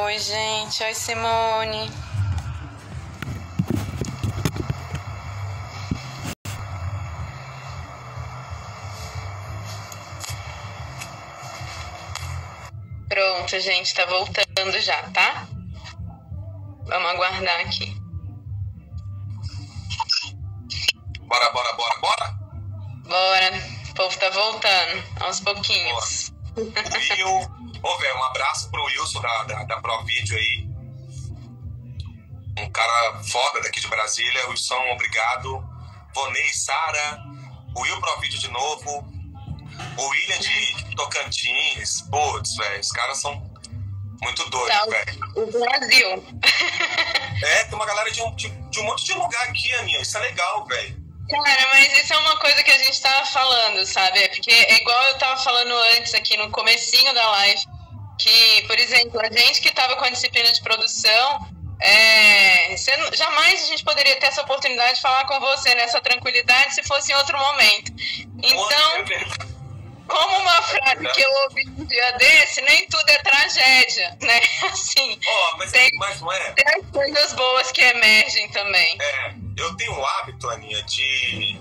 Oi, gente. Oi, Simone. Pronto, gente, tá voltando já, tá? Vamos aguardar aqui. Bora. Bora. O povo tá voltando, aos pouquinhos. Will, velho, um abraço pro Wilson da ProVídeo aí. Um cara foda daqui de Brasília. Wilson, obrigado. Vonei, Sara, o Will ProVídeo de novo. O William de Tocantins. Putz, velho, os caras são muito doidos, velho. O Brasil. Tem uma galera de um monte de lugar aqui, Aninha. Isso é legal, velho. Cara, mas isso é uma coisa que a gente tava falando, sabe? Porque é igual eu tava falando antes aqui no comecinho da live, que, por exemplo, a gente que tava com a disciplina de produção, jamais a gente poderia ter essa oportunidade de falar com você nessa tranquilidade se fosse em outro momento. Então, como uma frase que eu ouvi um dia desse, nem tudo é tragédia, né? Assim, mas não é? Tem as coisas boas que emergem também. Eu tenho um hábito, Aninha, de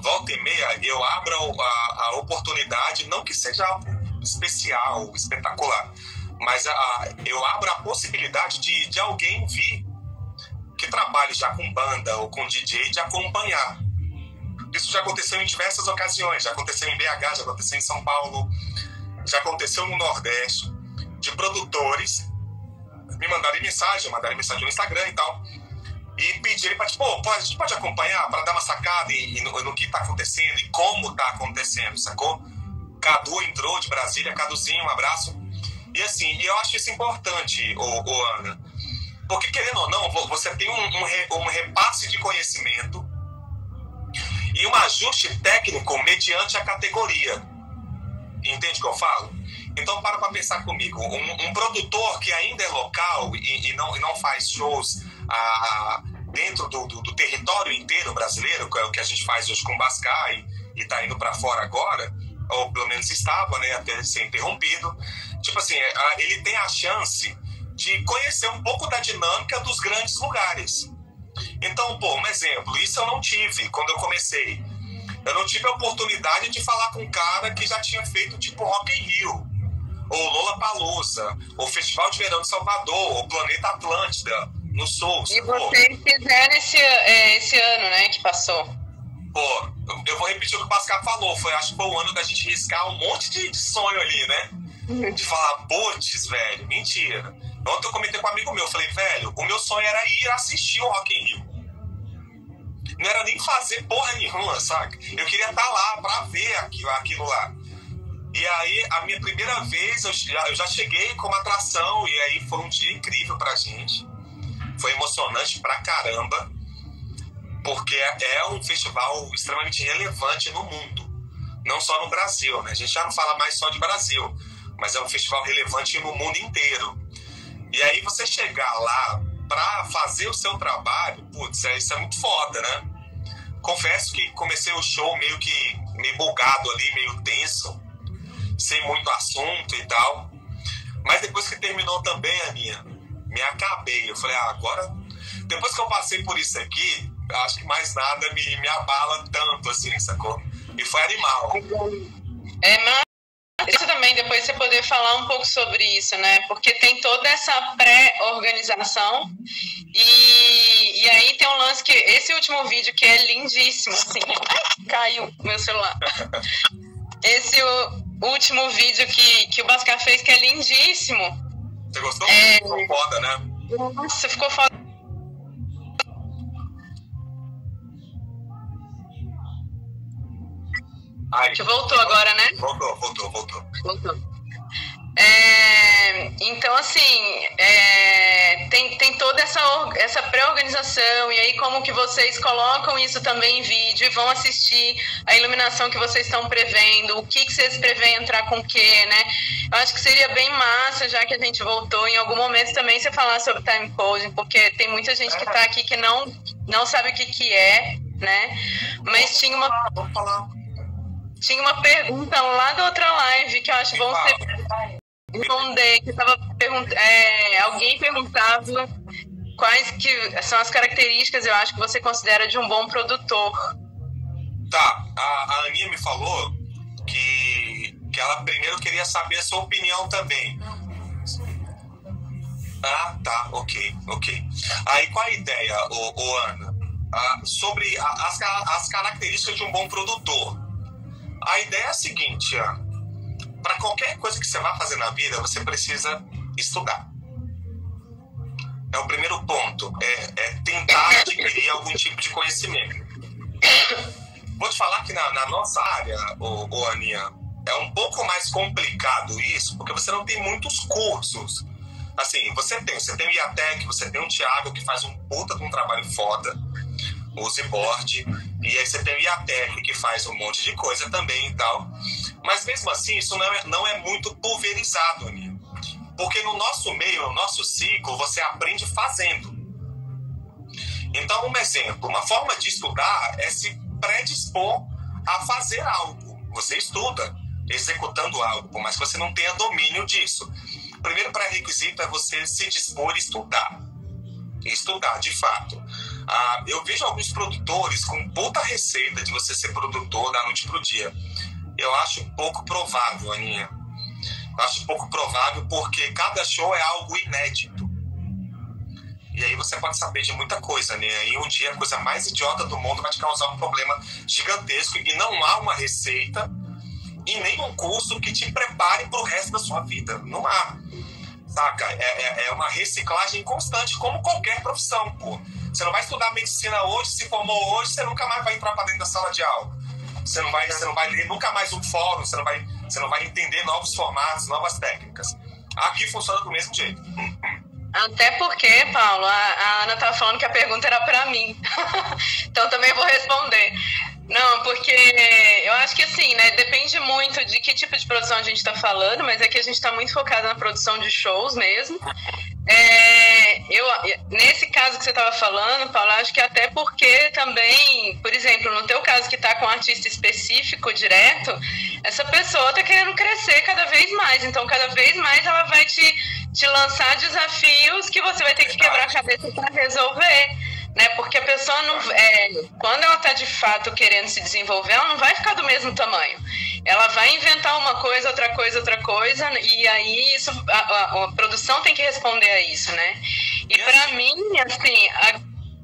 volta e meia, eu abro a oportunidade, não que seja algo especial, espetacular, mas eu abro a possibilidade de alguém vir que trabalhe já com banda ou com DJ de acompanhar. Isso já aconteceu em diversas ocasiões, já aconteceu em BH, já aconteceu em São Paulo, já aconteceu no Nordeste, de produtores me mandarem mensagem no Instagram e tal, e pedirem para, a gente pode acompanhar para dar uma sacada no que está acontecendo e como está acontecendo, sacou? Cadu entrou de Brasília, Caduzinho, um abraço. E assim, eu acho isso importante, Ana, porque querendo ou não, você tem um repasse de conhecimento e um ajuste técnico mediante a categoria. Entende o que eu falo? Então, para pensar comigo. Um produtor que ainda é local e não faz shows dentro do território inteiro brasileiro, que é o que a gente faz hoje com o Bascar e está indo para fora agora, ou pelo menos estava, né, até ser interrompido. Tipo assim, ele tem a chance de conhecer um pouco da dinâmica dos grandes lugares. Então, um exemplo, isso eu não tive quando eu comecei. Eu não tive a oportunidade de falar com um cara que já tinha feito tipo Rock in Rio, ou Lollapalooza, ou Festival de Verão de Salvador, ou Planeta Atlântida, no Sul. E vocês fizeram esse ano, né, que passou. Eu vou repetir o que o Pascal falou, acho que foi o ano da gente riscar um monte de sonho ali, né? De falar, putz, velho, mentira. Ontem eu comentei com um amigo meu, falei, velho, o meu sonho era ir assistir o Rock in Rio. Não era nem fazer porra nenhuma, sabe? Eu queria estar lá pra ver aquilo lá. E aí, a minha primeira vez, eu já cheguei como atração, e aí foi um dia incrível pra gente. Foi emocionante pra caramba, porque é um festival extremamente relevante no mundo, não só no Brasil, né? A gente já não fala mais só de Brasil, mas é um festival relevante no mundo inteiro. E aí você chegar lá pra fazer o seu trabalho, putz, isso é muito foda, né? Confesso que comecei o show meio bugado ali, meio tenso, sem muito assunto e tal. Mas depois que terminou também, Aninha, me acabei. Eu falei, agora, depois que eu passei por isso aqui, acho que mais nada me abala tanto, assim, sacou? E foi animal. Isso também, depois você poder falar um pouco sobre isso, né? Porque tem toda essa pré-organização e aí tem um lance que... Esse último vídeo que é lindíssimo, assim... Ai, caiu meu celular. Esse último vídeo que o Bascar fez, que é lindíssimo. Você gostou? Ficou foda, né? Nossa, ficou foda. Que voltou agora, né? Voltou. Então, assim, tem toda essa pré-organização, e aí como que vocês colocam isso também em vídeo e vão assistir a iluminação que vocês estão prevendo, o que vocês prevêem entrar com o quê, né? Eu acho que seria bem massa, já que a gente voltou, em algum momento também você falar sobre time coding, porque tem muita gente que está aqui que não sabe o que é, né? Mas Vamos falar. Tinha uma pergunta lá da outra live que eu acho bom responder, que alguém perguntava quais que são as características, eu acho, que você considera de um bom produtor. Tá, a Aninha me falou que ela primeiro queria saber a sua opinião também. Ah, tá, ok. Aí qual a ideia, Ana? Sobre as características de um bom produtor. A ideia é a seguinte, Ana. Para qualquer coisa que você vai fazer na vida, você precisa estudar. É o primeiro ponto, é tentar adquirir algum tipo de conhecimento. Vou te falar que na nossa área, Aninha, é um pouco mais complicado isso, porque você não tem muitos cursos. Assim, você tem o IATEC, você tem o Thiago, que faz um puta de um trabalho foda, o Ziboard, e aí você tem o IATEC, que faz um monte de coisa também e tal. Mas mesmo assim, isso não é muito pulverizado, Aninha. Porque no nosso meio, no nosso ciclo, você aprende fazendo. Então, um exemplo, uma forma de estudar é se predispor a fazer algo. Você estuda executando algo, por mais que você não tenha domínio disso. O primeiro pré-requisito é você se dispor a estudar. Estudar, de fato. Eu vejo alguns produtores com puta receita de você ser produtor da noite pro dia. Eu acho pouco provável, Aninha. Acho pouco provável porque cada show é algo inédito. E aí você pode saber de muita coisa, né? E um dia a coisa mais idiota do mundo vai te causar um problema gigantesco. E não há uma receita e nem um curso que te prepare para o resto da sua vida. Não há. Saca? É uma reciclagem constante, como qualquer profissão, pô. Você não vai estudar medicina hoje, se formou hoje, você nunca mais vai entrar para dentro da sala de aula. Você não vai ler nunca mais um fórum, você não vai entender novos formatos, novas técnicas. Aqui funciona do mesmo jeito. Até porque, Paulo, a Ana estava falando que a pergunta era para mim. Então também vou responder. Não, porque eu acho que assim, né, depende muito de que tipo de produção a gente está falando, mas aqui a gente está muito focado na produção de shows mesmo. Nesse caso que você estava falando, Paulo, acho que até porque também, por exemplo, no teu caso que está com um artista específico direto, essa pessoa está querendo crescer cada vez mais, então cada vez mais ela vai te lançar desafios que você vai ter que quebrar a cabeça para resolver, né? Porque a pessoa não, quando ela está de fato querendo se desenvolver, ela não vai ficar do mesmo tamanho. Ela vai inventar uma coisa, outra coisa, e aí isso, a produção tem que responder a isso, né? E para mim, assim,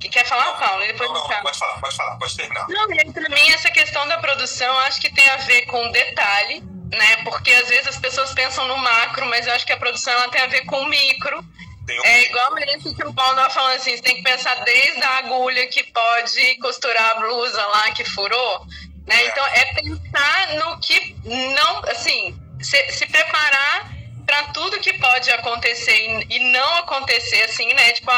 quer falar, Paulo? Depois não, pode falar, pode terminar. Não, e para mim essa questão da produção, acho que tem a ver com detalhe, né? Porque às vezes as pessoas pensam no macro, mas eu acho que a produção ela tem a ver com o micro. Igual isso que o Paulo estava falando, assim, você tem que pensar desde a agulha que pode costurar a blusa lá que furou, né? Então é pensar no que não, assim, se preparar para tudo que pode acontecer e não acontecer, assim, né? Tipo,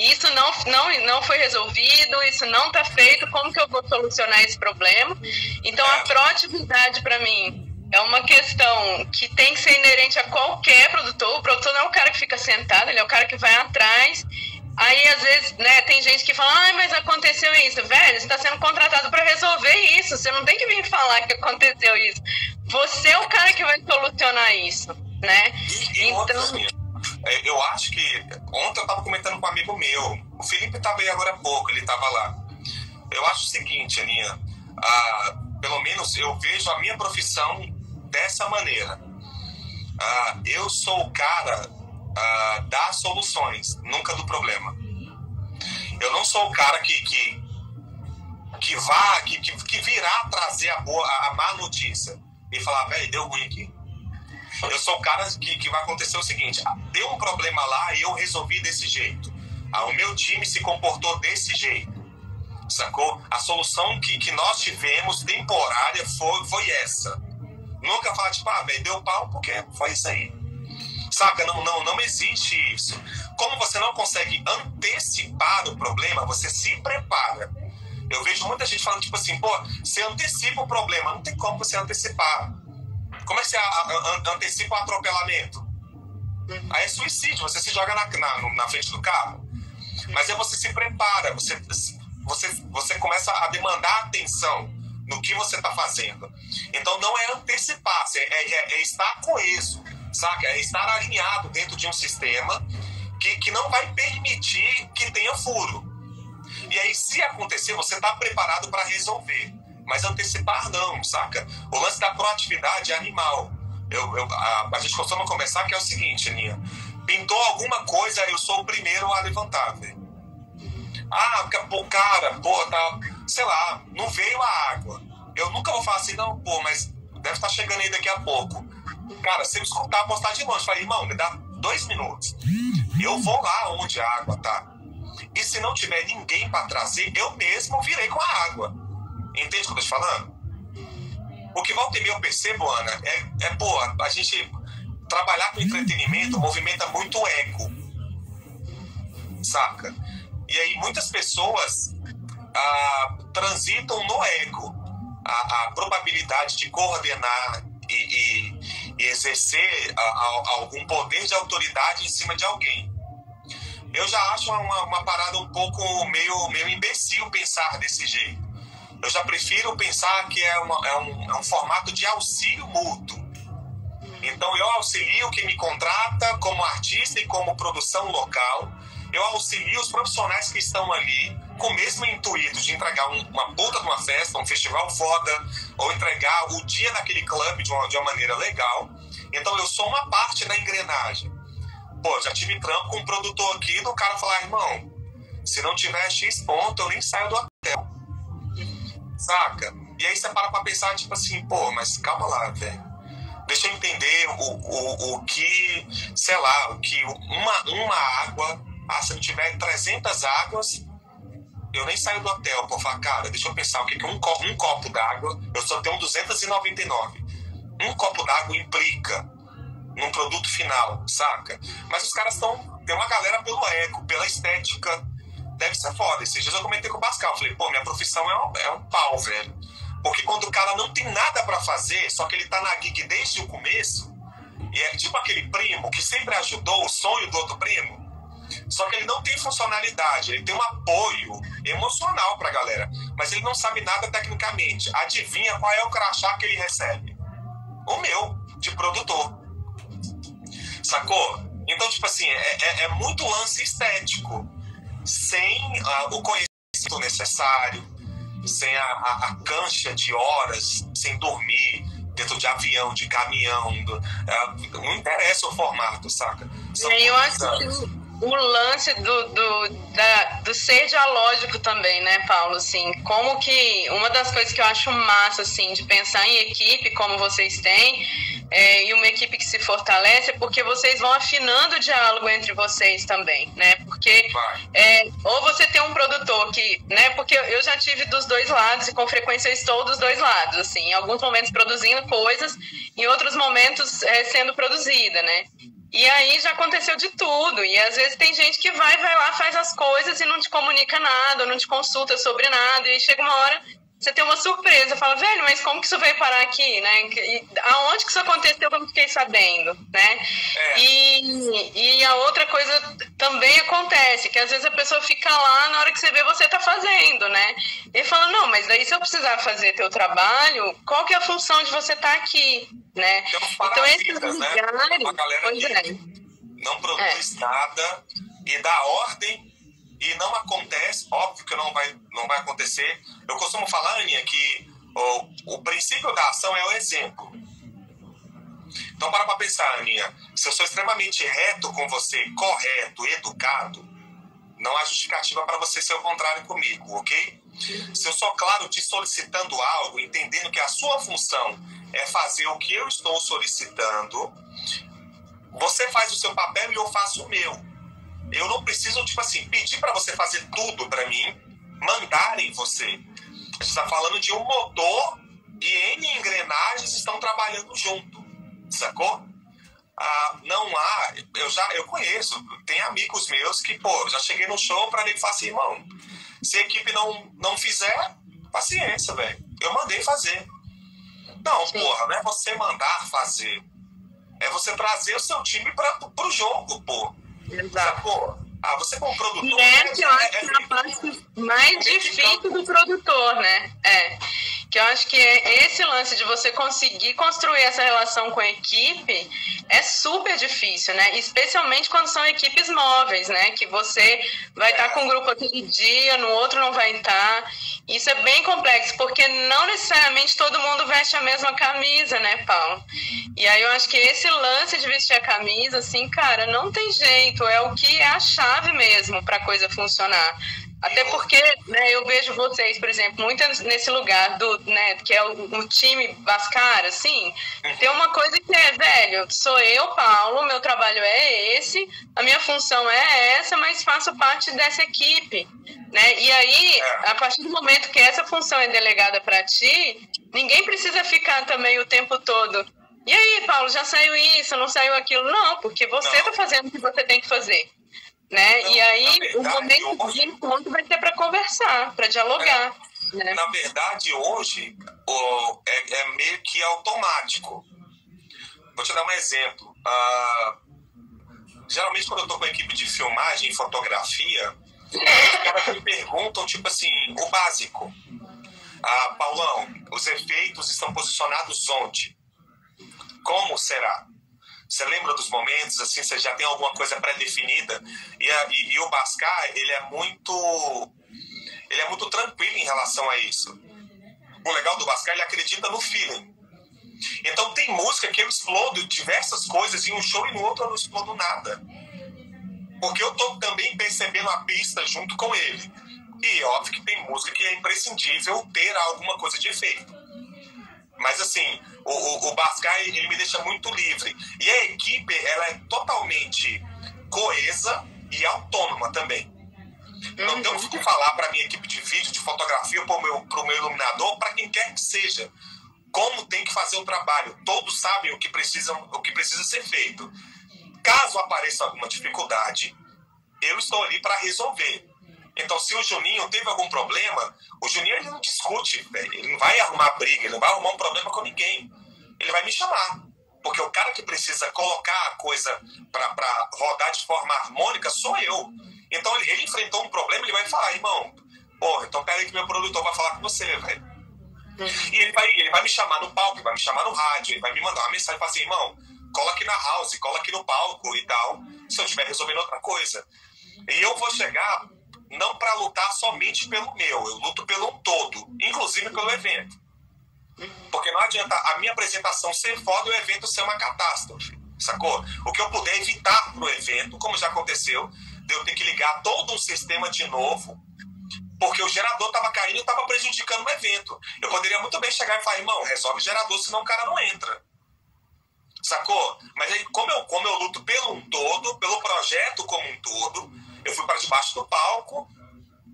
isso não foi resolvido, isso não está feito, como que eu vou solucionar esse problema? Então a proatividade para mim é uma questão que tem que ser inerente a qualquer produtor. O produtor não é o cara que fica sentado, ele é o cara que vai atrás. Aí, às vezes, né, tem gente que fala, mas aconteceu isso. Velho, você está sendo contratado para resolver isso. Você não tem que vir falar que aconteceu isso. Você é o cara que vai solucionar isso, né? Eu acho que... Ontem eu estava comentando com um amigo meu. O Felipe estava aí agora há pouco, ele estava lá. Eu acho o seguinte, Aninha. Pelo menos eu vejo a minha profissão dessa maneira. Eu sou o cara das soluções, nunca do problema. Eu não sou o cara que virá trazer a má notícia e falar, velho, deu ruim aqui. Eu sou o cara que vai acontecer o seguinte, deu um problema lá e eu resolvi desse jeito. O meu time se comportou desse jeito. Sacou? A solução que nós tivemos temporária foi essa. Nunca falar, tipo, velho, deu pau porque foi isso aí. Saca? Não existe isso. Como você não consegue antecipar o problema, você se prepara. Eu vejo muita gente falando, tipo assim, você antecipa o problema. Não tem como você antecipar. Como é que você antecipa o atropelamento? Aí é suicídio, você se joga na frente do carro. Mas aí você se prepara, você começa a demandar atenção no que você está fazendo. Então não é antecipar, é estar coeso, saca? É estar alinhado dentro de um sistema que não vai permitir que tenha furo. E aí, se acontecer, você está preparado para resolver. Mas antecipar não, saca? O lance da proatividade é animal. A gente costuma conversar que é o seguinte, Aninha. Pintou alguma coisa, eu sou o primeiro a levantar, velho. Ah, cara, pô, tá... Sei lá, não veio a água. Eu nunca vou falar assim, não, pô, mas deve estar chegando aí daqui a pouco. Cara, se eu escutar a postagem de longe, eu falei, irmão, me dá 2 minutos. Eu vou lá onde a água tá. E se não tiver ninguém para trazer, eu mesmo virei com a água. Entende o que eu tô te falando? O que volta e meia eu percebo, Ana, pô, a gente trabalhar com entretenimento movimenta muito o ego. Saca? E aí muitas pessoas transitam no ego. A probabilidade de coordenar e exercer algum poder de autoridade em cima de alguém. Eu já acho uma parada um pouco meio imbecil pensar desse jeito. Eu já prefiro pensar que é um formato de auxílio mútuo. Então eu auxilio quem me contrata como artista e como produção local. Eu auxilio os profissionais que estão ali com o mesmo intuito de entregar uma puta de uma festa, um festival foda, ou entregar o dia naquele clube de uma maneira legal. Então eu sou uma parte da engrenagem. Pô, já tive trampo com um produtor aqui do cara falar, irmão, se não tiver X ponto, eu nem saio do hotel. Saca? E aí você para pra pensar, tipo assim, pô, mas calma lá, velho. Deixa eu entender o que, sei lá, o que uma água, se não tiver 300 águas, eu nem saio do hotel. Pô, falar, cara, deixa eu pensar, o que um copo d'água, eu só tenho 299. Um copo d'água implica num produto final, saca? Mas os caras tem uma galera pelo ego, pela estética. Deve ser foda. Esses dias eu comentei com o Pascal. Falei, pô, minha profissão é um pau, velho. Porque quando o cara não tem nada pra fazer, só que ele tá na gig desde o começo, e é tipo aquele primo que sempre ajudou o sonho do outro primo, só que ele não tem funcionalidade, ele tem um apoio emocional pra galera, mas ele não sabe nada tecnicamente. Adivinha qual é o crachá que ele recebe? O meu, de produtor. Sacou? Então, tipo assim, é muito lance estético, sem o conhecimento necessário, sem a cancha de horas, sem dormir dentro de avião, de caminhão. Não interessa o formato, saca? Eu acho que o lance do ser dialógico também, né, Paulo? Assim, como que uma das coisas que eu acho massa, assim, de pensar em equipe, como vocês têm, e uma equipe que se fortalece, é porque vocês vão afinando o diálogo entre vocês também, né? Porque ou você tem um produtor que, né? Porque eu já tive dos dois lados e com frequência eu estou dos dois lados, assim, em alguns momentos produzindo coisas, em outros momentos sendo produzida, né? E aí já aconteceu de tudo. E às vezes tem gente que vai lá, faz as coisas e não te comunica nada, ou não te consulta sobre nada. E chega uma hora, você tem uma surpresa. Fala, velho, mas como que isso veio parar aqui, né? E aonde que isso aconteceu que eu não fiquei sabendo, né? E a outra coisa também acontece, que às vezes a pessoa fica lá, na hora que você vê, você tá fazendo, né? E fala, não, mas daí se eu precisar fazer teu trabalho, qual que é a função de você estar aqui? Né? Então esses lugares, né? Uma galera que não produz nada e dá ordem e não acontece, óbvio que não vai acontecer. Eu costumo falar, Aninha, que o princípio da ação é o exemplo. Então para pensar, Aninha, se eu sou extremamente reto com você, correto, educado, não há justificativa para você ser o contrário comigo, ok? Se eu sou claro te solicitando algo, entendendo que a sua função é fazer o que eu estou solicitando, você faz o seu papel e eu faço o meu. Eu não preciso, tipo assim, pedir para você fazer tudo para mim, mandar em você. A gente está falando de um motor e N engrenagens estão trabalhando junto, sacou? Não há, eu conheço, tem amigos meus que, pô, já cheguei no show para ele falar assim, irmão, se a equipe não fizer, paciência, velho, eu mandei fazer. Não, sim. Porra, não é você mandar fazer. É você trazer o seu time pro jogo, pô. Exato. Pô, você como produtor... E eu acho que é a parte mais difícil do produtor, né? Que eu acho que esse lance de você conseguir construir essa relação com a equipe é super difícil, né? Especialmente quando são equipes móveis, né? Que você vai estar com um grupo aquele dia, no outro não vai estar. Isso é bem complexo, porque não necessariamente todo mundo veste a mesma camisa, né, Paulo? E aí eu acho que esse lance de vestir a camisa, assim, cara, não tem jeito. É o que é a chave mesmo para a coisa funcionar. Até porque, né, eu vejo vocês, por exemplo, muito nesse lugar né, que é o time Bhaskara, assim, tem uma coisa que é, velho, sou eu, Paulo, meu trabalho é esse, a minha função é essa, mas faço parte dessa equipe, né? E aí, a partir do momento que essa função é delegada para ti, ninguém precisa ficar também o tempo todo. E aí, Paulo, já saiu isso, não saiu aquilo? Não, porque você está fazendo o que você tem que fazer. Né? Não, e aí verdade, o momento de encontro vai ser para conversar, para dialogar. Né? Na verdade, hoje é meio que automático. Vou te dar um exemplo. Geralmente, quando eu estou com a equipe de filmagem e fotografia, os caras me perguntam, tipo assim, o básico. Paulão, os efeitos estão posicionados onde? Como será? Você lembra dos momentos, assim, você já tem alguma coisa pré-definida? E o Bhaskar, ele é muito tranquilo em relação a isso. O legal do Bhaskar, ele acredita no feeling. Então tem música que eu explodo diversas coisas em um show e no outro eu não explodo nada. Porque eu tô também percebendo a pista junto com ele. E óbvio que tem música que é imprescindível ter alguma coisa de efeito. Mas assim, o Bhaskar, ele me deixa muito livre. E a equipe, ela é totalmente coesa e autônoma também. Não tenho que falar para a minha equipe de vídeo, de fotografia, para o meu iluminador, para quem quer que seja, como tem que fazer o trabalho. Todos sabem o que precisa ser feito. Caso apareça alguma dificuldade, eu estou ali para resolver. Então, se o Juninho teve algum problema, o Juninho, ele não discute, ele não vai arrumar briga, ele não vai arrumar um problema com ninguém. Ele vai me chamar, porque o cara que precisa colocar a coisa para rodar de forma harmônica sou eu. Então, ele enfrentou um problema, ele vai falar, irmão, então pera aí que meu produtor vai falar com você, velho. E ele vai me chamar no palco, ele vai me chamar no rádio, ele vai me mandar uma mensagem e falar assim, irmão, cola aqui na house, cola aqui no palco e tal, se eu estiver resolvendo outra coisa. E eu vou chegar não para lutar somente pelo meu, eu luto pelo um todo, inclusive pelo evento. Porque não adianta a minha apresentação ser foda e o evento ser uma catástrofe, sacou? O que eu puder evitar pro evento, como já aconteceu, de eu ter que ligar todo um sistema de novo, porque o gerador tava caindo e tava prejudicando o evento. Eu poderia muito bem chegar e falar, irmão, resolve o gerador, senão o cara não entra. Sacou? Mas aí, como eu luto pelo um todo, pelo projeto como um todo, eu fui para debaixo do palco,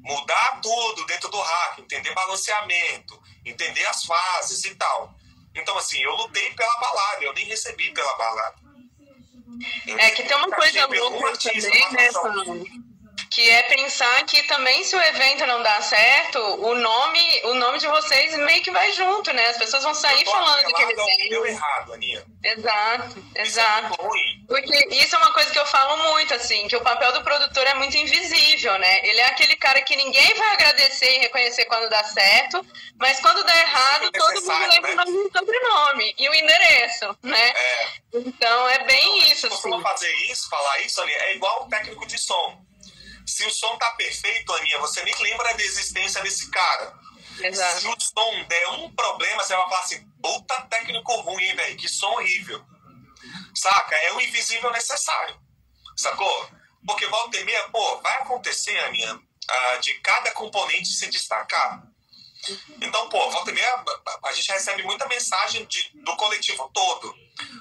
mudar tudo dentro do hack, entender balanceamento, entender as fases e tal. Então, assim, eu lutei pela balada, eu nem recebi pela balada. Que tem uma coisa louca também, né, Paulo? Que é pensar que também, se o evento não dá certo, o nome de vocês meio que vai junto, né? As pessoas vão sair falando daquele evento. Deu errado, Aninha. Exato. Isso é muito ruim. Porque isso é uma coisa que eu falo muito, assim, que o papel do produtor é muito invisível, né? Ele é aquele cara que ninguém vai agradecer e reconhecer quando dá certo, mas quando dá errado, todo mundo lembra o nome e o sobrenome e o endereço, né? Então, é bem isso, assim. Falar isso, Aninha, é igual o técnico de som. Se o som tá perfeito, Aninha, você nem lembra da existência desse cara. Exato. Se o som der um problema, você vai falar assim, puta técnico ruim, hein, velho? Que som horrível. Saca? É o invisível necessário. Sacou? Porque volta e meia, vai acontecer, Aninha, de cada componente se destacar. Então, volta e meia, a gente recebe muita mensagem do coletivo todo.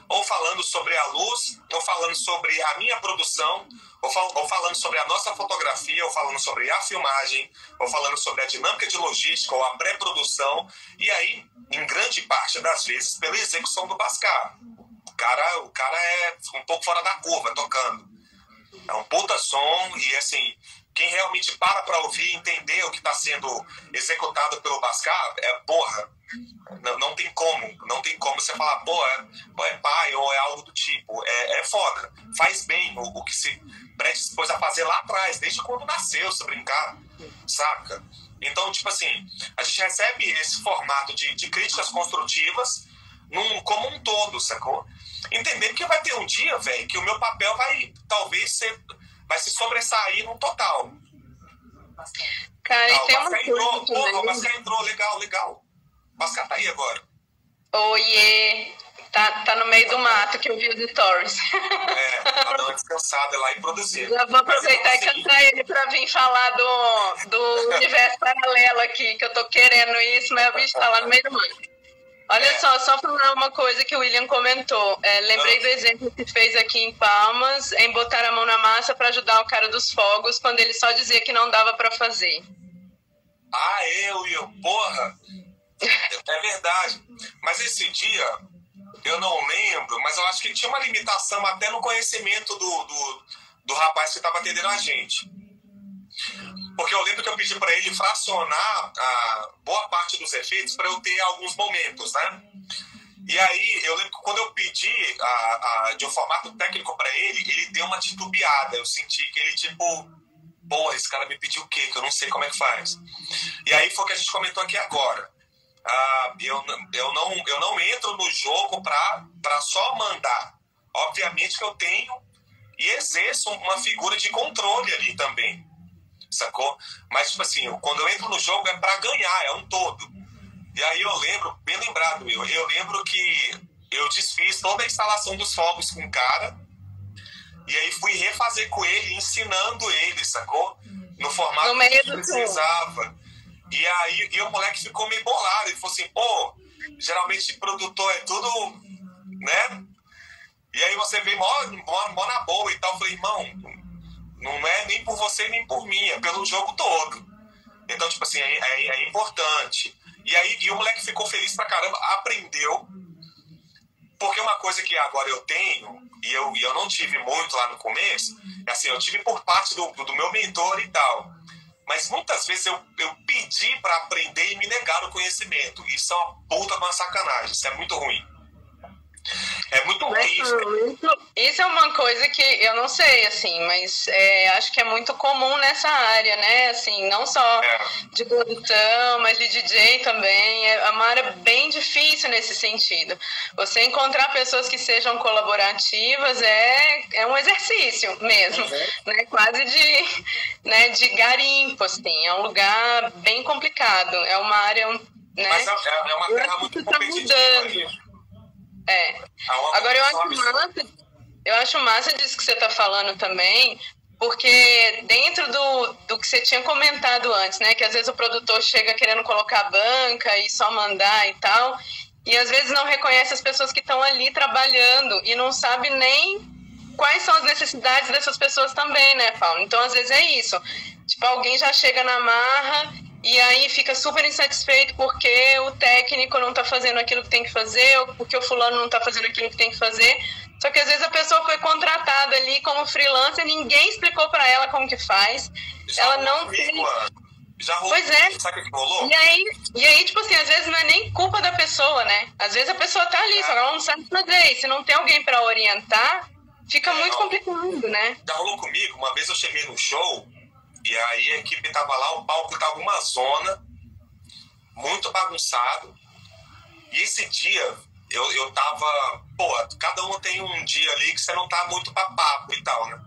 Ou falando sobre a luz, ou falando sobre a minha produção, ou falando sobre a nossa fotografia, ou falando sobre a filmagem, ou falando sobre a dinâmica de logística, ou a pré-produção. E aí, em grande parte das vezes, pela execução do Bhaskar. O cara é um pouco fora da curva, tocando. É um puta som e, assim, quem realmente para ouvir e entender o que está sendo executado pelo Bhaskar, não tem como você falar, é pai ou é algo do tipo. É foda. Faz bem o que se predispôs a fazer lá atrás, desde quando nasceu, se brincar, saca? Então, tipo assim, a gente recebe esse formato de críticas construtivas como um todo, sacou? Entendendo que vai ter um dia, velho, que o meu papel vai se sobressair no total. Cara, e tem uma coisa o Bascar entrou, legal. O Bascar tá aí agora. Oiê, tá no meio do mato que eu vi os stories. Tá dando uma descansada lá e produzir. Já vou aproveitar e cantar ele pra vir falar do universo paralelo aqui, que eu tô querendo isso, mas o bicho tá lá no meio do mato. Olha só falar uma coisa que o William comentou. Lembrei do exemplo que fez aqui em Palmas, em botar a mão na massa para ajudar o cara dos fogos, quando ele só dizia que não dava para fazer. William, porra! É verdade. Mas esse dia, eu não lembro, mas eu acho que tinha uma limitação até no conhecimento do rapaz que estava atendendo a gente. Porque eu lembro que eu pedi para ele fracionar a boa parte dos efeitos para eu ter alguns momentos, né? E aí, eu lembro que quando eu pedi de um formato técnico para ele deu uma titubeada. Eu senti que ele, tipo, porra, esse cara me pediu o quê? Que eu não sei como é que faz. E aí foi o que a gente comentou aqui agora. Eu não entro no jogo para só mandar. Obviamente que eu tenho e exerço uma figura de controle ali também. Sacou? Mas, tipo assim, quando eu entro no jogo é pra ganhar, é um todo. E aí eu lembro, bem lembrado, eu lembro que eu desfiz toda a instalação dos fogos com o cara e aí fui refazer com ele, ensinando ele, sacou? No formato que ele precisava. E aí o moleque ficou meio bolado, ele falou assim, pô, geralmente produtor é tudo, né? E aí você vem mó na boa e tal. Eu falei, irmão, não é nem por você nem por mim, é pelo jogo todo. Então, tipo assim, é importante. E o moleque ficou feliz pra caramba, aprendeu. Porque uma coisa que agora eu tenho, e eu não tive muito lá no começo, é assim, eu tive por parte do meu mentor e tal. Mas muitas vezes eu pedi pra aprender e me negaram o conhecimento. Isso é uma puta de uma sacanagem, isso é muito ruim. É muito ruim. Isso é uma coisa que eu não sei, assim, mas acho que é muito comum nessa área, né? Assim, não só de produção, mas de DJ também. É uma área bem difícil nesse sentido. Você encontrar pessoas que sejam colaborativas é um exercício mesmo, né? Quase de garimpo, assim. É um lugar bem complicado. É uma área, né? Mas é uma terra muito competitiva. Agora eu acho massa disso que você está falando também, porque dentro do que você tinha comentado antes, né, que às vezes o produtor chega querendo colocar banca e só mandar e tal, e às vezes não reconhece as pessoas que estão ali trabalhando e não sabe nem quais são as necessidades dessas pessoas também, né, Paulo? Então às vezes é isso, tipo, alguém já chega na marra e aí fica super insatisfeito porque o técnico não está fazendo aquilo que tem que fazer, ou porque o fulano não está fazendo aquilo que tem que fazer. Só que às vezes a pessoa foi contratada ali como freelancer, ninguém explicou para ela como que faz. Ela não tem... Já rolou. Pois é. Sabe o que rolou? E aí, tipo assim, às vezes não é nem culpa da pessoa, né? Às vezes a pessoa tá ali, só que ela não sabe fazer. E se não tem alguém para orientar, fica muito complicado, né? Já rolou comigo. Uma vez eu cheguei no show e aí a equipe tava lá, o palco tava uma zona, muito bagunçado. E esse dia eu tava... Pô, cada um tem um dia ali que você não tá muito pra papo e tal, né?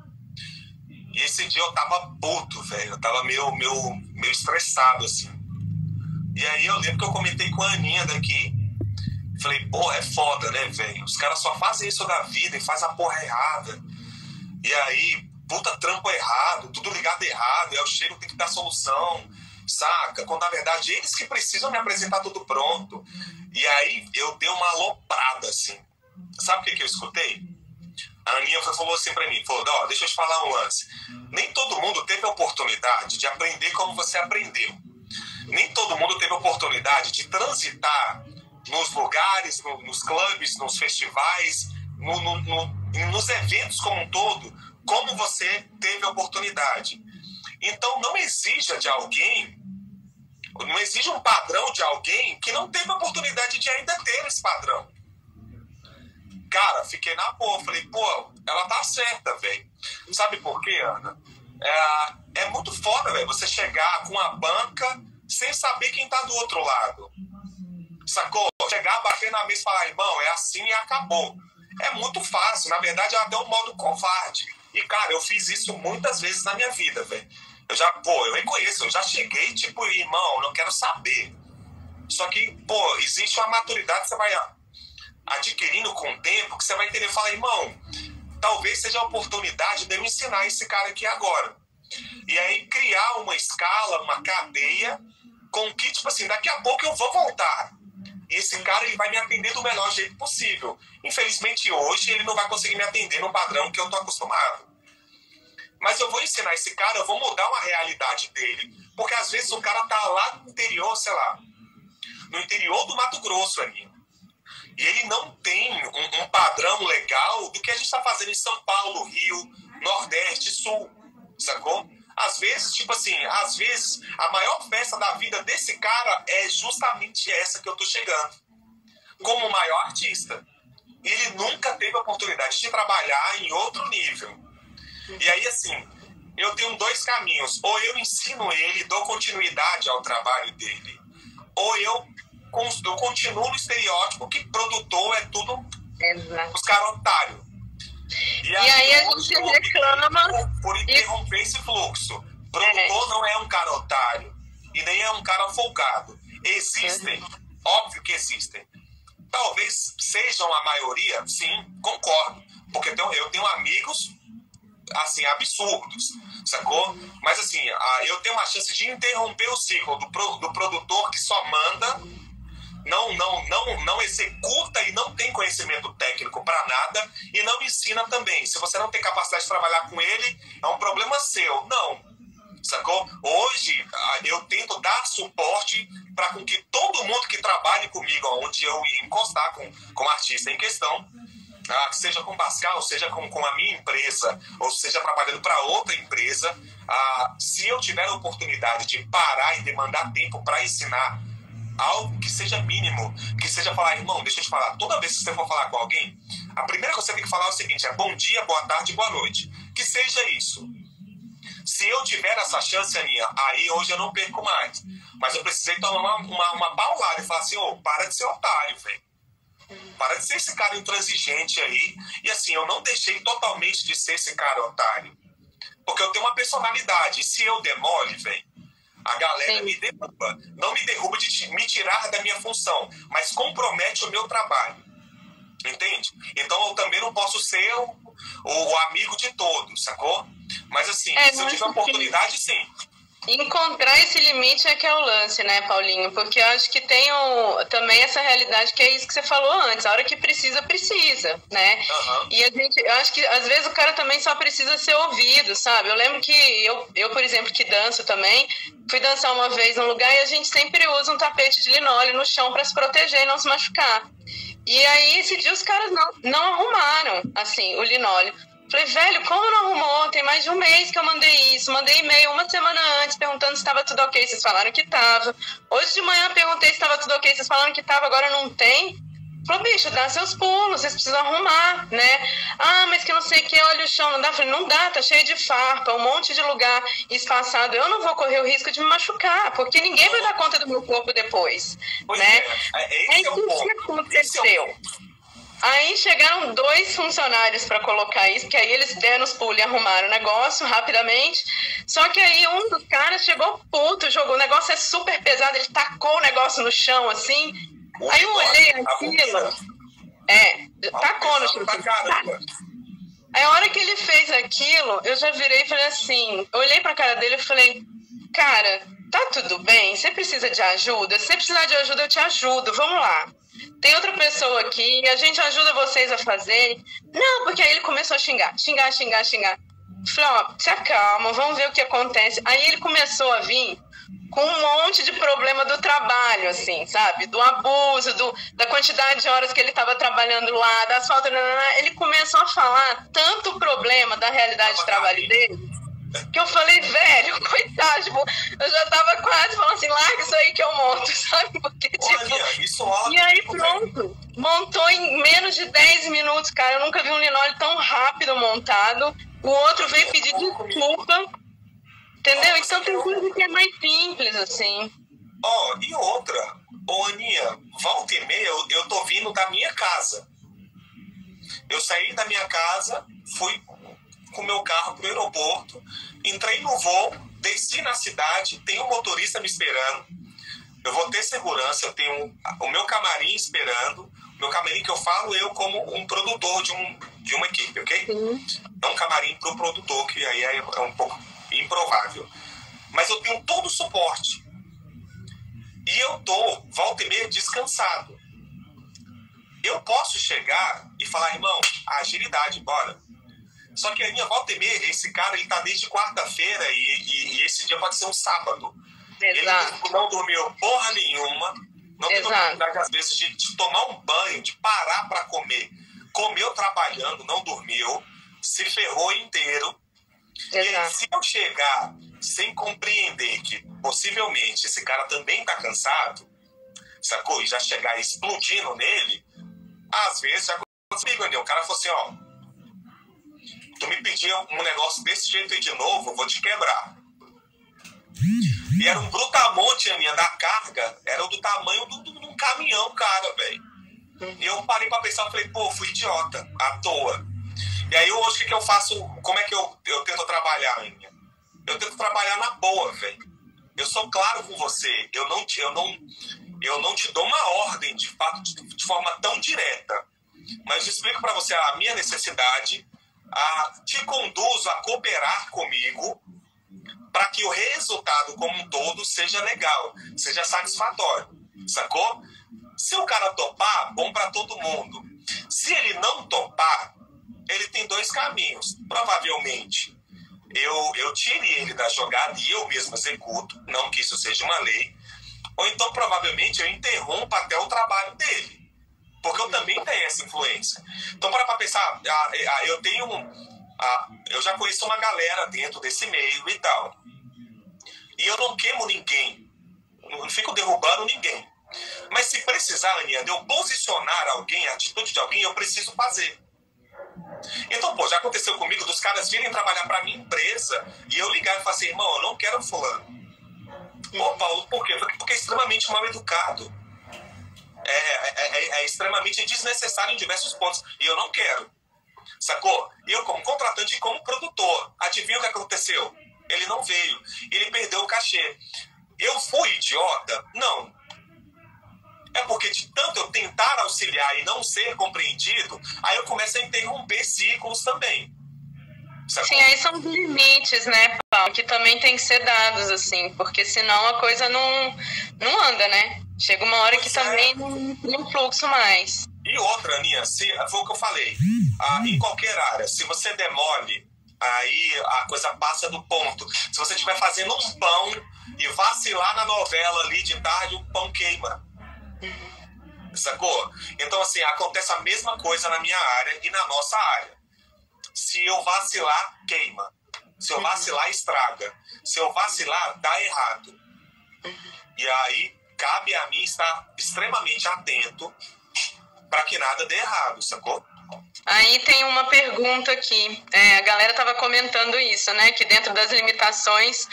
E esse dia eu tava puto, velho. Eu tava meio estressado, assim. E aí eu lembro que eu comentei com a Aninha daqui. Falei, pô, é foda, né, velho? Os caras só fazem isso da vida e faz a porra errada. E aí, puta trampo errado, tudo ligado errado. E aí eu chego, tem que dar solução, saca? Quando na verdade eles que precisam me apresentar tudo pronto. E aí eu dei uma aloprada, assim. Sabe o que eu escutei? A Aninha falou assim pra mim, falou, ó, deixa eu te falar um lance. Nem todo mundo teve a oportunidade de aprender como você aprendeu. Nem todo mundo teve a oportunidade de transitar nos lugares, nos clubes, nos festivais, nos eventos como um todo, como você teve a oportunidade. Então não exija de alguém, não exija um padrão de alguém que não teve a oportunidade de ainda ter esse padrão. Cara, fiquei na boa, falei, pô, ela tá certa, velho. Sabe por quê, Ana? É muito foda, velho, você chegar com a banca sem saber quem tá do outro lado. Sacou? Chegar, bater na mesa e falar, irmão, é assim e acabou. É muito fácil, na verdade é até um modo covarde. E, cara, eu fiz isso muitas vezes na minha vida, velho. Eu reconheço, eu já cheguei, tipo, irmão, não quero saber. Só que, pô, existe uma maturidade que você vai adquirindo com o tempo, que você vai entender e falar, irmão, talvez seja a oportunidade de eu ensinar esse cara aqui agora. E aí criar uma escala, uma cadeia, com que, tipo assim, daqui a pouco eu vou voltar. E esse cara, ele vai me atender do melhor jeito possível. Infelizmente, hoje, ele não vai conseguir me atender no padrão que eu tô acostumado. Mas eu vou ensinar esse cara, eu vou mudar uma realidade dele. Porque, às vezes, o cara tá lá no interior, sei lá, no interior do Mato Grosso ali. E ele não tem um padrão legal do que a gente tá fazendo em São Paulo, Rio, Nordeste, Sul. Sacou? Às vezes, tipo assim, a maior festa da vida desse cara é justamente essa que eu tô chegando. Como o maior artista. E ele nunca teve a oportunidade de trabalhar em outro nível. E aí, assim, eu tenho dois caminhos. Ou eu ensino ele, dou continuidade ao trabalho dele. Ou eu continuo no estereótipo que produtor é tudo os caras otários. E aí a gente reclama por interromper esse fluxo. Produtor não é um cara otário e nem é um cara folgado. Existem, óbvio que existem. Talvez sejam a maioria, sim, concordo. Porque eu tenho amigos, assim, absurdos, sacou? Mas, assim, eu tenho uma chance de interromper o ciclo do produtor que só manda, não executa e não tem conhecimento técnico para nada e não ensina também. Se você não tem capacidade de trabalhar com ele, é um problema seu. Não, sacou? Hoje, eu tento dar suporte para com que todo mundo que trabalhe comigo, onde eu ia encostar com o artista em questão, seja com o Pascal, seja com a minha empresa, ou seja trabalhando para outra empresa, se eu tiver a oportunidade de parar e demandar tempo para ensinar algo que seja mínimo, que seja falar, irmão, deixa eu te falar, toda vez que você for falar com alguém, a primeira coisa que você tem que falar é o seguinte, é bom dia, boa tarde, boa noite. Que seja isso. Se eu tiver essa chance, Aninha, aí hoje eu não perco mais. Mas eu precisei tomar uma paulada e falar assim, para de ser otário, velho. Para de ser esse cara intransigente aí. E assim, eu não deixei totalmente de ser esse cara otário. Porque eu tenho uma personalidade. E se eu demole, velho, a galera me derruba. Não me derruba de me tirar da minha função, mas compromete o meu trabalho. Entende? Então eu também não posso ser o amigo de todos, sacou? Mas assim, se eu tiver oportunidade, sim. Encontrar esse limite é que é o lance, né, Paulinho? Porque eu acho que tem também essa realidade que é isso que você falou antes. A hora que precisa, né? Uhum. E eu acho que às vezes o cara também só precisa ser ouvido, sabe? Eu lembro que eu, por exemplo, que danço também, fui dançar uma vez num lugar e a gente sempre usa um tapete de linóleo no chão para se proteger e não se machucar. E aí, esse dia, os caras não arrumaram, assim, o linóleo. Falei, velho, como não arrumou? Tem mais de um mês que eu mandei isso. Mandei e-mail uma semana antes, perguntando se estava tudo ok. Vocês falaram que estava. Hoje de manhã perguntei se estava tudo ok. Vocês falaram que estava, agora não tem. Falou, bicho, dá seus pulos, vocês precisam arrumar, né? Mas que não sei o que, olha o chão, não dá. Falei, não dá, tá cheio de farpa, um monte de lugar espaçado. Eu não vou correr o risco de me machucar, porque ninguém vai dar conta do meu corpo depois, pois né? Esse é o ponto. Que aconteceu. Aí chegaram 2 funcionários para colocar isso, porque aí eles deram os pulos e arrumaram o negócio rapidamente. Só que aí um dos caras chegou puto, jogou. O negócio é super pesado, ele tacou o negócio no chão, assim. Aí eu olhei aquilo. Tacou no chão. Aí a hora que ele fez aquilo, eu já virei e falei assim, olhei pra cara dele e falei, cara, tá tudo bem? Você precisa de ajuda? Se você precisar de ajuda, eu te ajudo, vamos lá. Tem outra pessoa aqui, a gente ajuda vocês a fazerem. Não, porque aí ele começou a xingar. Falei, se acalma, vamos ver o que acontece. Aí ele começou a vir com um monte de problema do trabalho, assim, sabe? Do abuso, da quantidade de horas que ele estava trabalhando lá, das faltas... Ele começou a falar tanto problema da realidade de trabalho dele, que eu falei, velho, coitado, tipo, eu já tava quase falando assim, larga isso aí que eu monto, sabe? Porque, tipo... E aí, pronto, montou em menos de 10 minutos, cara. Eu nunca vi um linóleo tão rápido montado. O outro veio pedir desculpa, entendeu? Então tem coisa que é mais simples, assim. Ó, e outra, ô Aninha, volta e meia eu tô vindo da minha casa. Eu saí da minha casa, fui com meu carro pro aeroporto, entrei no voo, desci na cidade, tem um motorista me esperando, eu vou ter segurança, eu tenho o meu camarim esperando, meu camarim que eu falo eu como um produtor de uma equipe, ok? É um camarim pro produtor, que aí é um pouco improvável. Mas eu tenho todo o suporte. E eu tô, volta e meia, descansado. Eu posso chegar e falar, irmão, agilidade, bora. Só que a minha volta e meia, esse cara, ele tá desde quarta-feira e esse dia pode ser um sábado. Exato. Ele não dormiu porra nenhuma, não teve oportunidade, às vezes, de tomar um banho, de parar para comer. Comeu trabalhando, não dormiu, se ferrou inteiro. Exato. E aí, se eu chegar sem compreender que, possivelmente, esse cara também tá cansado, sacou? E já chegar explodindo nele, às vezes, já aconteceu, o cara falou assim, ó, tu me pediu um negócio desse jeito aí de novo, eu vou te quebrar. E era um brutamonte, a minha, da carga, era do tamanho de um caminhão, cara, velho. E eu parei pra pensar, falei, pô, fui idiota, à toa. E aí hoje o que eu faço, como é que eu tento trabalhar, minha? Eu tento trabalhar na boa, velho. Eu sou claro com você, eu não te dou uma ordem, de fato, de forma tão direta. Mas eu explico pra você a minha necessidade, te conduzo a cooperar comigo, para que o resultado como um todo seja legal, seja satisfatório, sacou? Se o cara topar, bom para todo mundo. Se ele não topar, ele tem dois caminhos. Provavelmente, eu tire ele da jogada e eu mesmo executo, não que isso seja uma lei, ou então provavelmente eu interrompa até o trabalho dele, porque eu também tenho essa influência. Então, para pensar, eu já conheço uma galera dentro desse meio e tal. E eu não queimo ninguém. Não fico derrubando ninguém. Mas se precisar, Aninha, de eu posicionar alguém, a atitude de alguém, eu preciso fazer. Então, pô, já aconteceu comigo dos caras virem trabalhar para minha empresa e eu ligar e falar assim, irmão, eu não quero fulano. Pô, Paulo, por quê? Porque é extremamente mal educado. É extremamente desnecessário em diversos pontos. E eu não quero. Sacou? Eu, como contratante e como produtor, adivinha o que aconteceu? Ele não veio. Ele perdeu o cachê. Eu fui idiota? Não. É porque de tanto eu tentar auxiliar e não ser compreendido, aí eu começo a interromper ciclos também. Sacou? Sim, aí são os limites, né, Paulo? Que também tem que ser dados, assim, porque senão a coisa não anda, né? Chega uma hora que também não tem um fluxo mais. E outra, Aninha, foi o que eu falei. Em qualquer área, se você demole, aí a coisa passa do ponto. Se você estiver fazendo um pão e vacilar na novela ali de tarde, o pão queima. Sacou? Então, assim, acontece a mesma coisa na minha área e na nossa área. Se eu vacilar, queima. Se eu vacilar, estraga. Se eu vacilar, dá errado. E aí, cabe a mim estar extremamente atento para que nada dê errado, sacou? Aí tem uma pergunta aqui. A galera estava comentando isso, né? Que dentro das limitações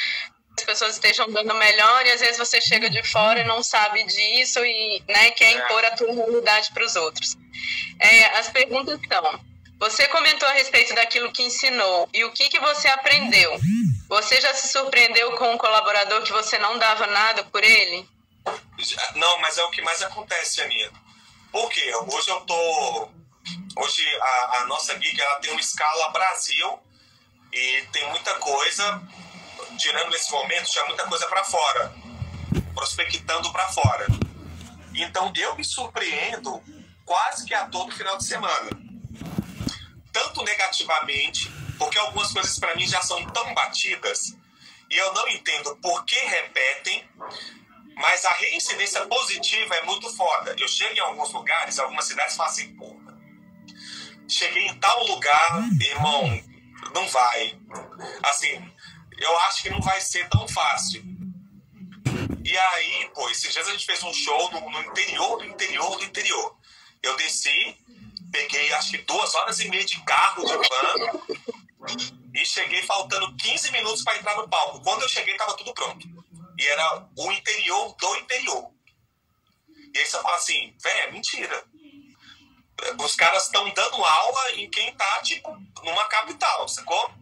as pessoas estejam dando melhor e às vezes você chega de fora e não sabe disso e, né, quer impor a tua realidade para os outros. As perguntas são: você comentou a respeito daquilo que ensinou e o que você aprendeu? Você já se surpreendeu com um colaborador que você não dava nada por ele? Não, mas é o que mais acontece, Aninha. Por quê? Hoje a nossa Geek, ela tem uma escala Brasil e tem muita coisa, tirando nesse momento, tinha muita coisa para fora, prospectando para fora. Então eu me surpreendo quase que a todo final de semana. Tanto negativamente, porque algumas coisas para mim já são tão batidas e eu não entendo por que repetem, mas a reincidência positiva é muito foda. Eu chego em alguns lugares, algumas cidades, e falo assim, porra, cheguei em tal lugar, irmão, não vai. Assim, eu acho que não vai ser tão fácil. E aí, pô, esses dias a gente fez um show no interior do interior do interior. Eu desci, peguei acho que 2h30 de carro, de van, e cheguei faltando 15 minutos para entrar no palco. Quando eu cheguei, tava tudo pronto. E era o interior do interior. E aí você fala assim, velho, é mentira. Os caras estão dando aula em quem tá, tipo, numa capital, sacou?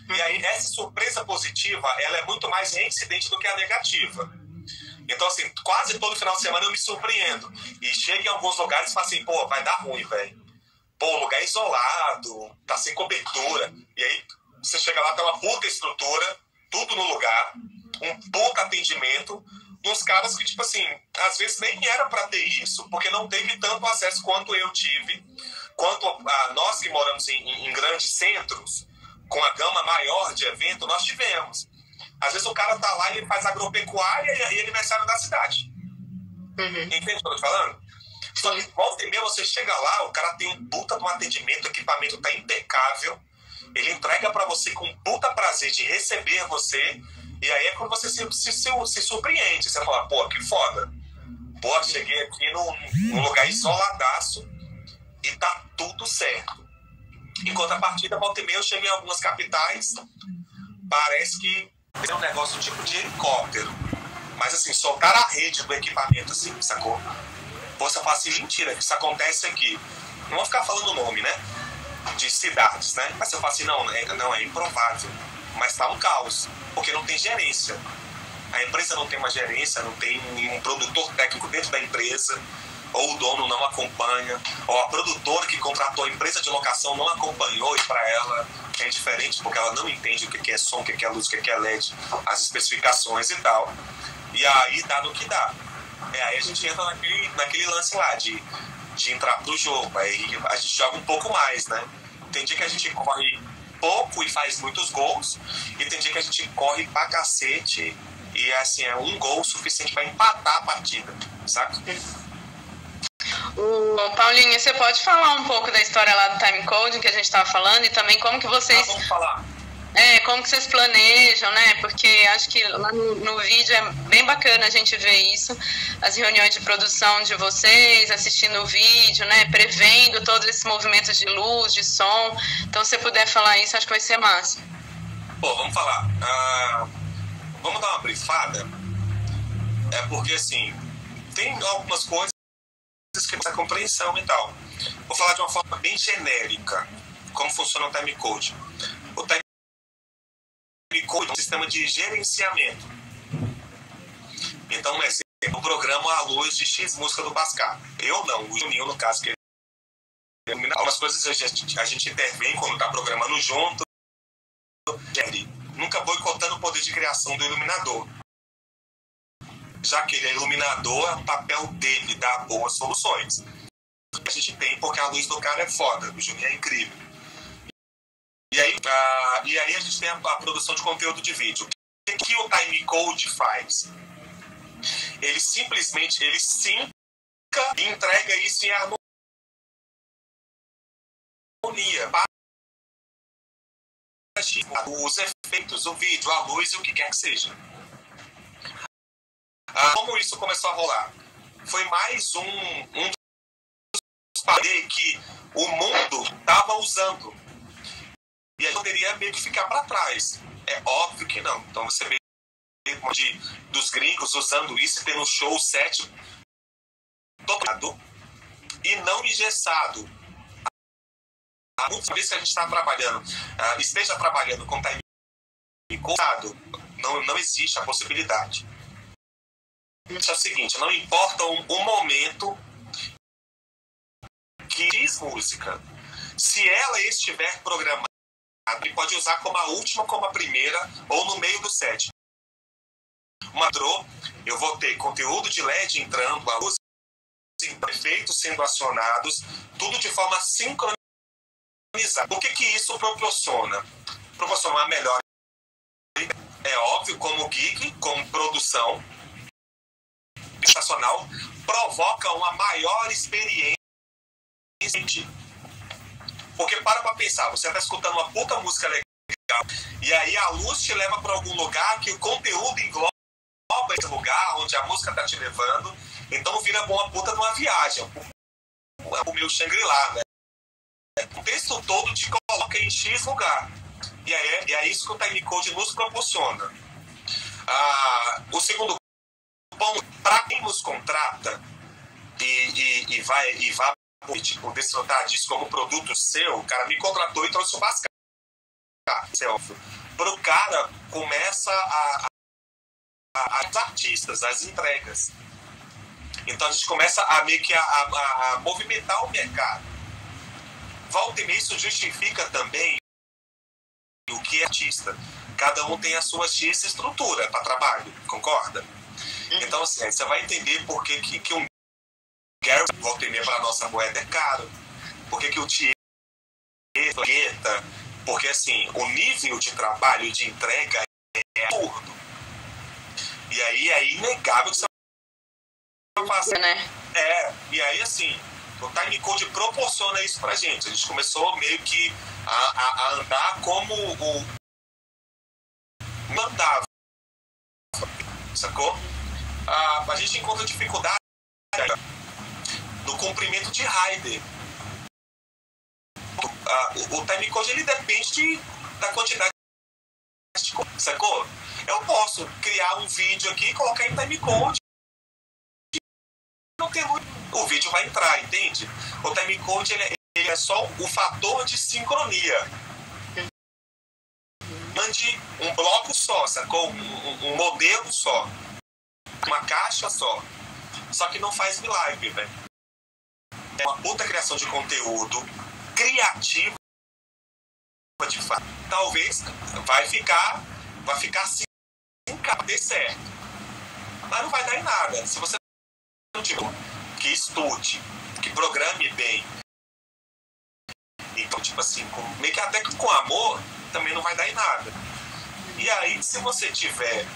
E aí essa surpresa positiva, ela é muito mais reincidente do que a negativa. Então, assim, quase todo final de semana eu me surpreendo. E chego em alguns lugares e falo assim, pô, vai dar ruim, velho. Pô, lugar isolado, tá sem cobertura. E aí você chega lá, tá uma puta estrutura, tudo no lugar, um puta atendimento, uns caras que, tipo assim, às vezes nem era pra ter isso, porque não teve tanto acesso quanto eu tive, quanto nós que moramos em grandes centros, com a gama maior de evento, nós tivemos. Às vezes o cara tá lá e ele faz agropecuária e aniversário da cidade. Entende o que eu tô falando? Só que volta e meia você chega lá, o cara tem um puta de um atendimento, o equipamento tá impecável, ele entrega pra você com um puta prazer de receber você, e aí é quando você se surpreende. Você fala, pô, que foda. Pô, cheguei aqui num lugar isoladaço e tá tudo certo. Em contrapartida, volta e meia eu cheguei em algumas capitais, parece que é um negócio tipo de helicóptero. Mas assim, soltar a rede do equipamento assim, sacou? Você fala assim, mentira, que isso acontece aqui. Não vou ficar falando o nome, né? De cidades, né? Mas você fala assim, não, é improvável. Mas tá um caos, porque não tem gerência. A empresa não tem uma gerência, não tem um produtor técnico dentro da empresa, ou o dono não acompanha, ou a produtora que contratou a empresa de locação não acompanhou, e para ela é diferente, porque ela não entende o que é som, o que é luz, o que é LED, as especificações e tal. E aí dá no que dá. Aí a gente entra naquele lance lá de entrar pro jogo. Aí a gente joga um pouco mais, né? Tem dia que a gente corre pouco e faz muitos gols, e tem dia que a gente corre pra cacete e assim, é um gol suficiente pra empatar a partida, saca? Paulinho, você pode falar um pouco da história lá do time coding que a gente estava falando, e também como que vocês... Vamos falar. Como que vocês planejam, né? Porque acho que lá no vídeo é bem bacana a gente ver isso, as reuniões de produção de vocês, assistindo o vídeo, né? Prevendo todos esses movimentos de luz, de som. Então, se você puder falar isso, acho que vai ser massa. Pô, vamos falar. Vamos dar uma brifada. Porque, assim, tem algumas coisas que essa compreensão e tal. Vou falar de uma forma bem genérica, como funciona o time code. O time code é um sistema de gerenciamento. Então, um exemplo, eu programo a luz de X música do Pascal. Eu não, o Juninho, no caso, que algumas coisas a gente intervém quando está programando junto. Nunca boicotando o poder de criação do iluminador. Já que ele é iluminador, é o papel dele dar boas soluções. A gente tem porque a luz do cara é foda, o Juninho é incrível. E aí a gente tem a produção de conteúdo de vídeo. O que o time code faz? Ele simplesmente sinca e entrega isso em harmonia. Os efeitos, o vídeo, a luz e o que quer que seja. Como isso começou a rolar? Foi mais um dos padrões que o mundo estava usando. E aí poderia meio que ficar para trás. É óbvio que não. Então você vê dos gringos usando isso e tendo show set tocado e não engessado. Muitas vezes que a gente está trabalhando, esteja trabalhando com time code, não existe a possibilidade. É o seguinte, não importa o momento que diz música, se ela estiver programada, ele pode usar como a última, como a primeira, ou no meio do set. Eu vou ter conteúdo de LED entrando, a luz, efeitos sendo acionados, tudo de forma sincronizada. O que isso proporciona? Proporciona uma melhor, é óbvio, como gig, como produção estacional, provoca uma maior experiência. Porque para pensar, você está escutando uma puta música legal, e aí a luz te leva para algum lugar que o conteúdo engloba esse lugar onde a música está te levando, então vira uma puta de uma viagem. O meu Shangri-La, né? O texto todo te coloca em X lugar. E é isso que o time code nos proporciona. O segundo ponto, para quem nos contrata e vai tipo, desfrutar disso como produto seu, o cara me contratou e trouxe o Bascar. Para o cara, começa as artistas, as entregas. Então a gente começa a meio que a movimentar o mercado. Volta e meia, isso justifica também o que é artista. Cada um tem a sua X estrutura para trabalho, concorda? Então, assim, você vai entender por que um Gary, volta e meia, para a nossa moeda é caro. Por que o Tietê, porque, assim, o nível de trabalho e de entrega é absurdo. E aí é inegável que você vai fazer, né? E aí, assim, o Timecode proporciona isso pra gente. A gente começou meio que a andar como o mandava, sacou? A gente encontra dificuldade no cumprimento de rider. O timecode, ele depende da quantidade de coisa, sacou? Eu posso criar um vídeo aqui e colocar em timecode. Não tem muito. O vídeo vai entrar, entende? O timecode, ele é só o fator de sincronia. Mande um bloco só, sacou? Um modelo só. Uma caixa só. Só que não faz milagre, velho. É uma puta criação de conteúdo criativa de fato. Talvez vai ficar assim, dê certo. Mas não vai dar em nada. Se você não tiver que estude, que programe bem, então, tipo assim, meio que até que com amor, também não vai dar em nada. E aí, se você tiver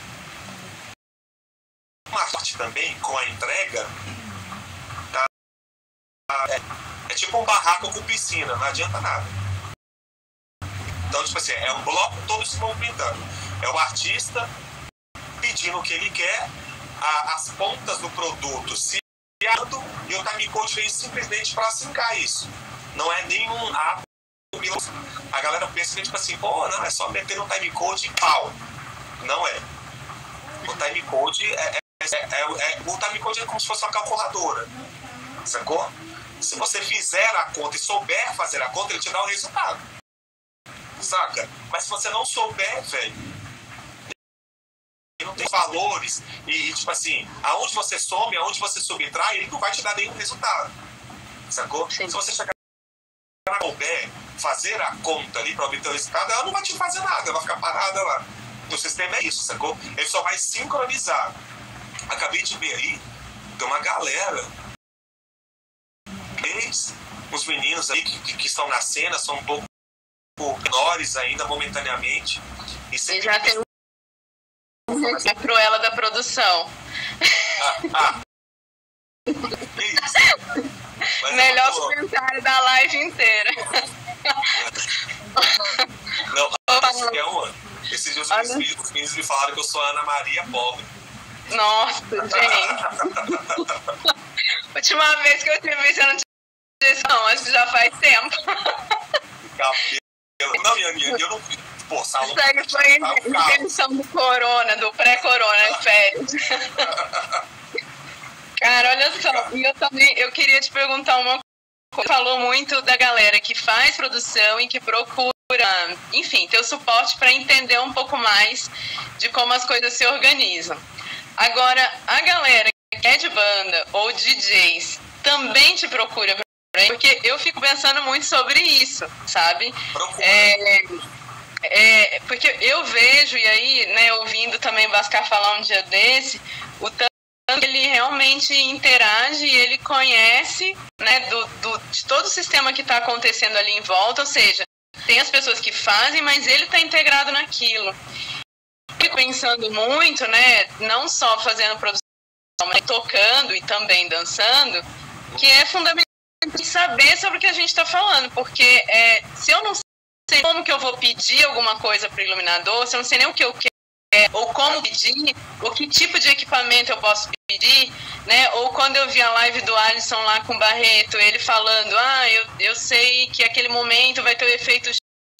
uma sorte também com a entrega, tá? É tipo um barraco com piscina, não adianta nada. Então, tipo assim, é um bloco todo se movimentando. É o artista pedindo o que ele quer, as pontas do produto se criando, e o timecode vem simplesmente para sincar isso. Não é nenhum ato. A galera pensa que, tipo assim, pô, não, é só meter no timecode e pau. Não é. O timecode o timecode é como se fosse uma calculadora. Sacou? Se você fizer a conta e souber fazer a conta, ele te dá o resultado. Saca? Mas se você não souber, velho, não tem valores e tipo assim, aonde você some, aonde você subtrai, ele não vai te dar nenhum resultado. Sacou? Sim. Se você chegar na souber fazer a conta ali para obter o resultado, ela não vai te fazer nada, ela vai ficar parada lá. O sistema é isso, sacou? Ele só vai sincronizar. Acabei de ver aí, tem uma galera, uns meninos aí que estão na cena, são um pouco menores ainda, momentaneamente. E já tem a Cruella da produção. Melhor comentário da live inteira. Não, esse é uma. Esses dias os meninos me falaram que eu sou a Ana Maria pobre. Nossa, gente. Última vez que eu te vi, você não disse não, acho que já faz tempo. Não, minha, eu não... Pô, salão... Segue foi a intenção do corona, do pré-corona, férias. Cara, olha só, e eu queria te perguntar uma coisa. Você falou muito da galera que faz produção e que procura, enfim, ter o suporte para entender um pouco mais de como as coisas se organizam. Agora, a galera que é de banda ou DJs também te procura, porque eu fico pensando muito sobre isso, sabe? Porque eu vejo, e aí, né, ouvindo também o Bascar falar um dia desse, o tanto que ele realmente interage e ele conhece, né, de todo o sistema que está acontecendo ali em volta, ou seja, tem as pessoas que fazem, mas ele está integrado naquilo. Fico pensando muito, né, não só fazendo produção, mas tocando e também dançando, que é fundamental saber sobre o que a gente está falando, porque se eu não sei como que eu vou pedir alguma coisa para o iluminador, se eu não sei nem o que eu quero, ou como pedir, ou que tipo de equipamento eu posso pedir, né? Ou quando eu vi a live do Alisson lá com o Barreto, ele falando, eu sei que aquele momento vai ter o efeito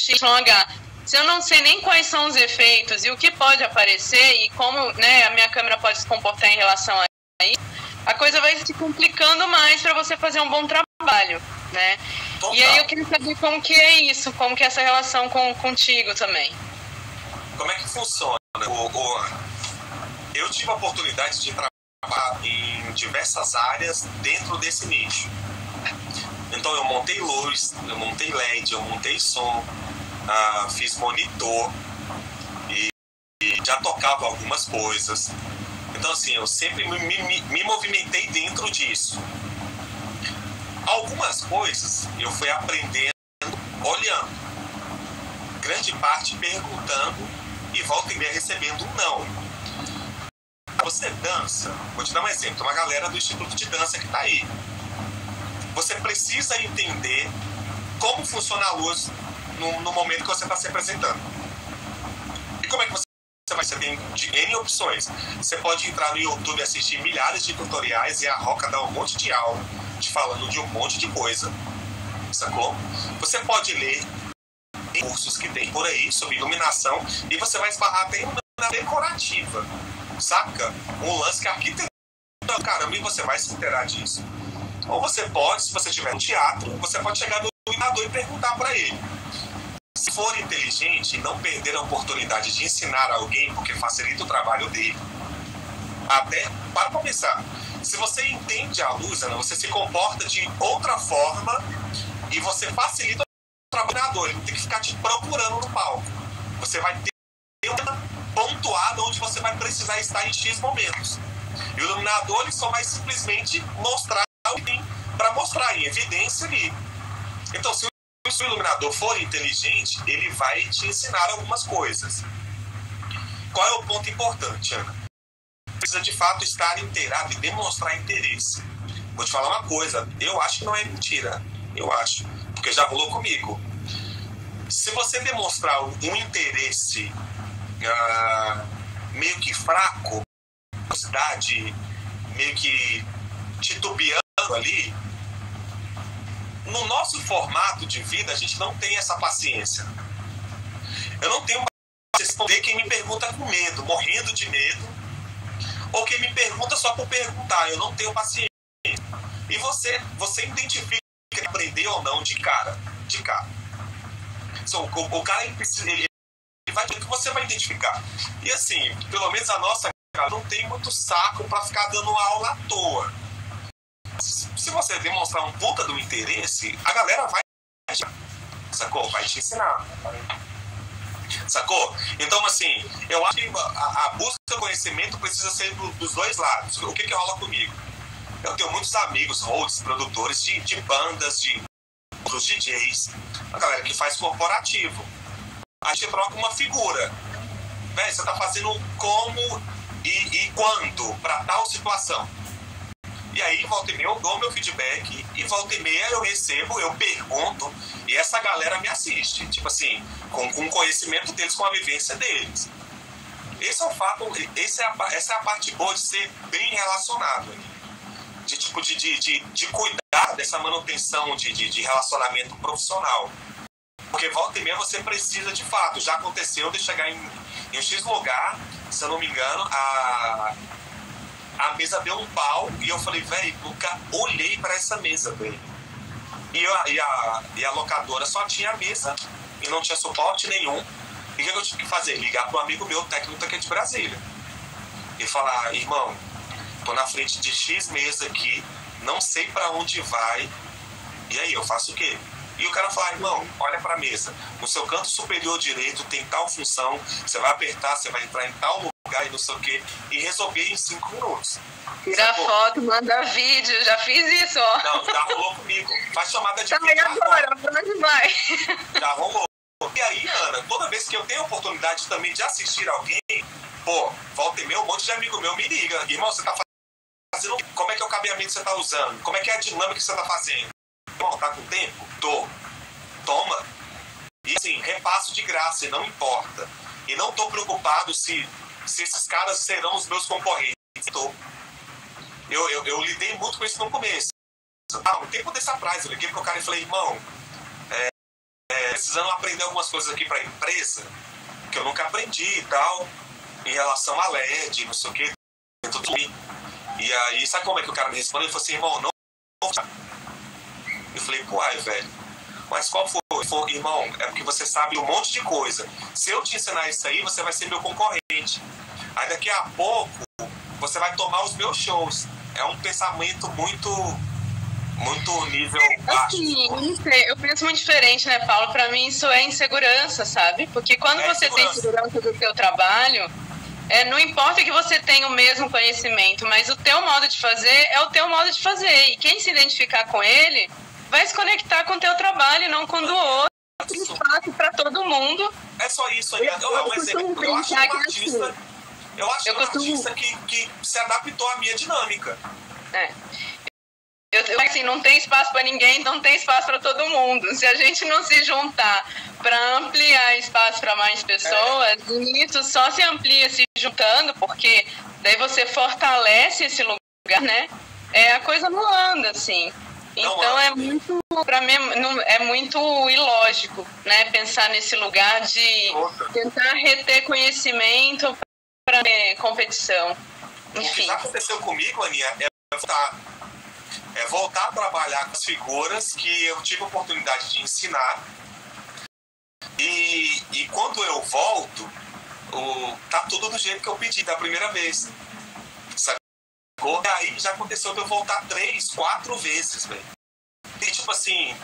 XYH. Se eu não sei nem quais são os efeitos e o que pode aparecer e como, né, a minha câmera pode se comportar em relação a isso, a coisa vai se complicando mais para você fazer um bom trabalho, né? Total. E aí eu queria saber como que é isso, como que é essa relação contigo também. Como é que funciona? Eu tive a oportunidade de trabalhar em diversas áreas dentro desse nicho. Então eu montei luz, eu montei LED, eu montei som, fiz monitor e já tocava algumas coisas. Então assim, eu sempre me movimentei dentro disso. Algumas coisas eu fui aprendendo olhando, grande parte perguntando e volta e meia recebendo um não. Você dança, vou te dar um exemplo, uma galera do Instituto de Dança que está aí. Você precisa entender como funciona a luz no momento que você está se apresentando. E como é que você vai? Você tem N opções. Você pode entrar no YouTube e assistir milhares de tutoriais e a Roca dá um monte de aula te falando de um monte de coisa. Sacou? Você pode ler cursos que tem por aí sobre iluminação e você vai esbarrar até em iluminação decorativa. Saca? Um lance que a arquitetura, caramba, e você vai se inteirar disso. Ou você pode, se você estiver no teatro, você pode chegar no iluminador e perguntar para ele. Se for inteligente, não perder a oportunidade de ensinar alguém, porque facilita o trabalho dele. Até, para começar, se você entende a luz, Ana, você se comporta de outra forma e você facilita o trabalhador. Ele não tem que ficar te procurando no palco. Você vai ter uma pontuada onde você vai precisar estar em X momentos. E o iluminador ele só vai simplesmente mostrar o que tem para mostrar em evidência ali. Então, se o iluminador for inteligente, ele vai te ensinar algumas coisas. Qual é o ponto importante, Ana? Precisa de fato estar inteirado e demonstrar interesse. Vou te falar uma coisa, eu acho que não é mentira. Eu acho, porque já rolou comigo. Se você demonstrar um interesse meio que fraco, curiosidade, meio que titubeando ali, no nosso formato de vida a gente não tem essa paciência. Eu não tenho para responder quem me pergunta com medo, morrendo de medo, ou quem me pergunta só por perguntar. Eu não tenho paciência. E você identifica que aprendeu ou não de cara. O cara ele vai dizer que você vai identificar. E assim, pelo menos a nossa não tem muito saco para ficar dando aula à toa. Se você demonstrar um puta do interesse, a galera vai, sacou? Vai te ensinar. Sacou? Então, assim, eu acho que a busca do conhecimento precisa ser dos dois lados. O que rola comigo? Eu tenho muitos amigos, hosts, produtores de bandas, dos DJs, a galera que faz corporativo. A gente troca uma figura. Véi, você tá fazendo como e quando para tal situação. E aí, volta e meia, eu dou meu feedback e volta e meia eu recebo, eu pergunto e essa galera me assiste. Tipo assim, com o conhecimento deles, com a vivência deles. Esse é o fato, essa é a parte boa de ser bem relacionado. De cuidar dessa manutenção de relacionamento profissional. Porque volta e meia você precisa de fato. Já aconteceu de chegar em um X lugar, se eu não me engano, a mesa deu um pau e eu falei, velho, nunca olhei para essa mesa, velho. E a locadora só tinha a mesa e não tinha suporte nenhum. E o que eu tive que fazer? Ligar para um amigo meu, técnico aqui de Brasília. E falar, irmão, tô na frente de X mesa aqui, não sei para onde vai. E aí, eu faço o quê? E o cara fala, irmão, olha para a mesa. No seu canto superior direito tem tal função, você vai apertar, você vai entrar em tal lugar e não sei o quê, e resolver em 5 minutos. Tira foto, manda vídeo, já fiz isso, ó. Não, já rolou comigo. Faz chamada de vídeo agora, pra onde vai? Já rolou. E aí, Ana, toda vez que eu tenho a oportunidade também de assistir alguém, volta e meia, um monte de amigo meu me liga. Irmão, você tá fazendo, como é que é o cabeamento que você tá usando? Como é que é a dinâmica que você tá fazendo? Irmão, tá com tempo? Tô. Toma. E assim, repasso de graça, e não importa. E não tô preocupado se esses caras serão os meus concorrentes. Eu lidei muito com isso no começo. Um tempo desse atrás, eu liguei pro cara e falei, irmão, precisando aprender algumas coisas aqui para a empresa, que eu nunca aprendi e tal, em relação a LED, não sei o que, tudo. E aí, sabe como é que o cara me respondeu? Ele falou assim, irmão, não. Eu falei, pô, ai, velho, mas qual foi? Ele falou, irmão, é porque você sabe um monte de coisa. Se eu te ensinar isso aí, você vai ser meu concorrente. Aí daqui a pouco, você vai tomar os meus shows. É um pensamento muito nível baixo. Assim, não sei, eu penso muito diferente, né, Paulo? Pra mim isso é insegurança, sabe? Porque quando você tem segurança do seu trabalho, não importa que você tenha o mesmo conhecimento, mas o teu modo de fazer é o teu modo de fazer. E quem se identificar com ele vai se conectar com o teu trabalho, não com o do outro. Espaço para todo mundo. É só isso aí. Eu acho um artista que se adaptou à minha dinâmica. Assim, não tem espaço para ninguém, não tem espaço para todo mundo. Se a gente não se juntar para ampliar espaço para mais pessoas, isso só se amplia se juntando, porque daí você fortalece esse lugar, né? A coisa não anda, assim. Então para mim é muito ilógico, né? Pensar nesse lugar de tentar reter conhecimento para competição. Enfim. O que já aconteceu comigo, Aninha, é voltar a trabalhar com as figuras que eu tive a oportunidade de ensinar. E quando eu volto, tá tudo do jeito que eu pedi da primeira vez. Sacou? E aí já aconteceu de eu voltar 3, 4 vezes, velho. E tipo assim,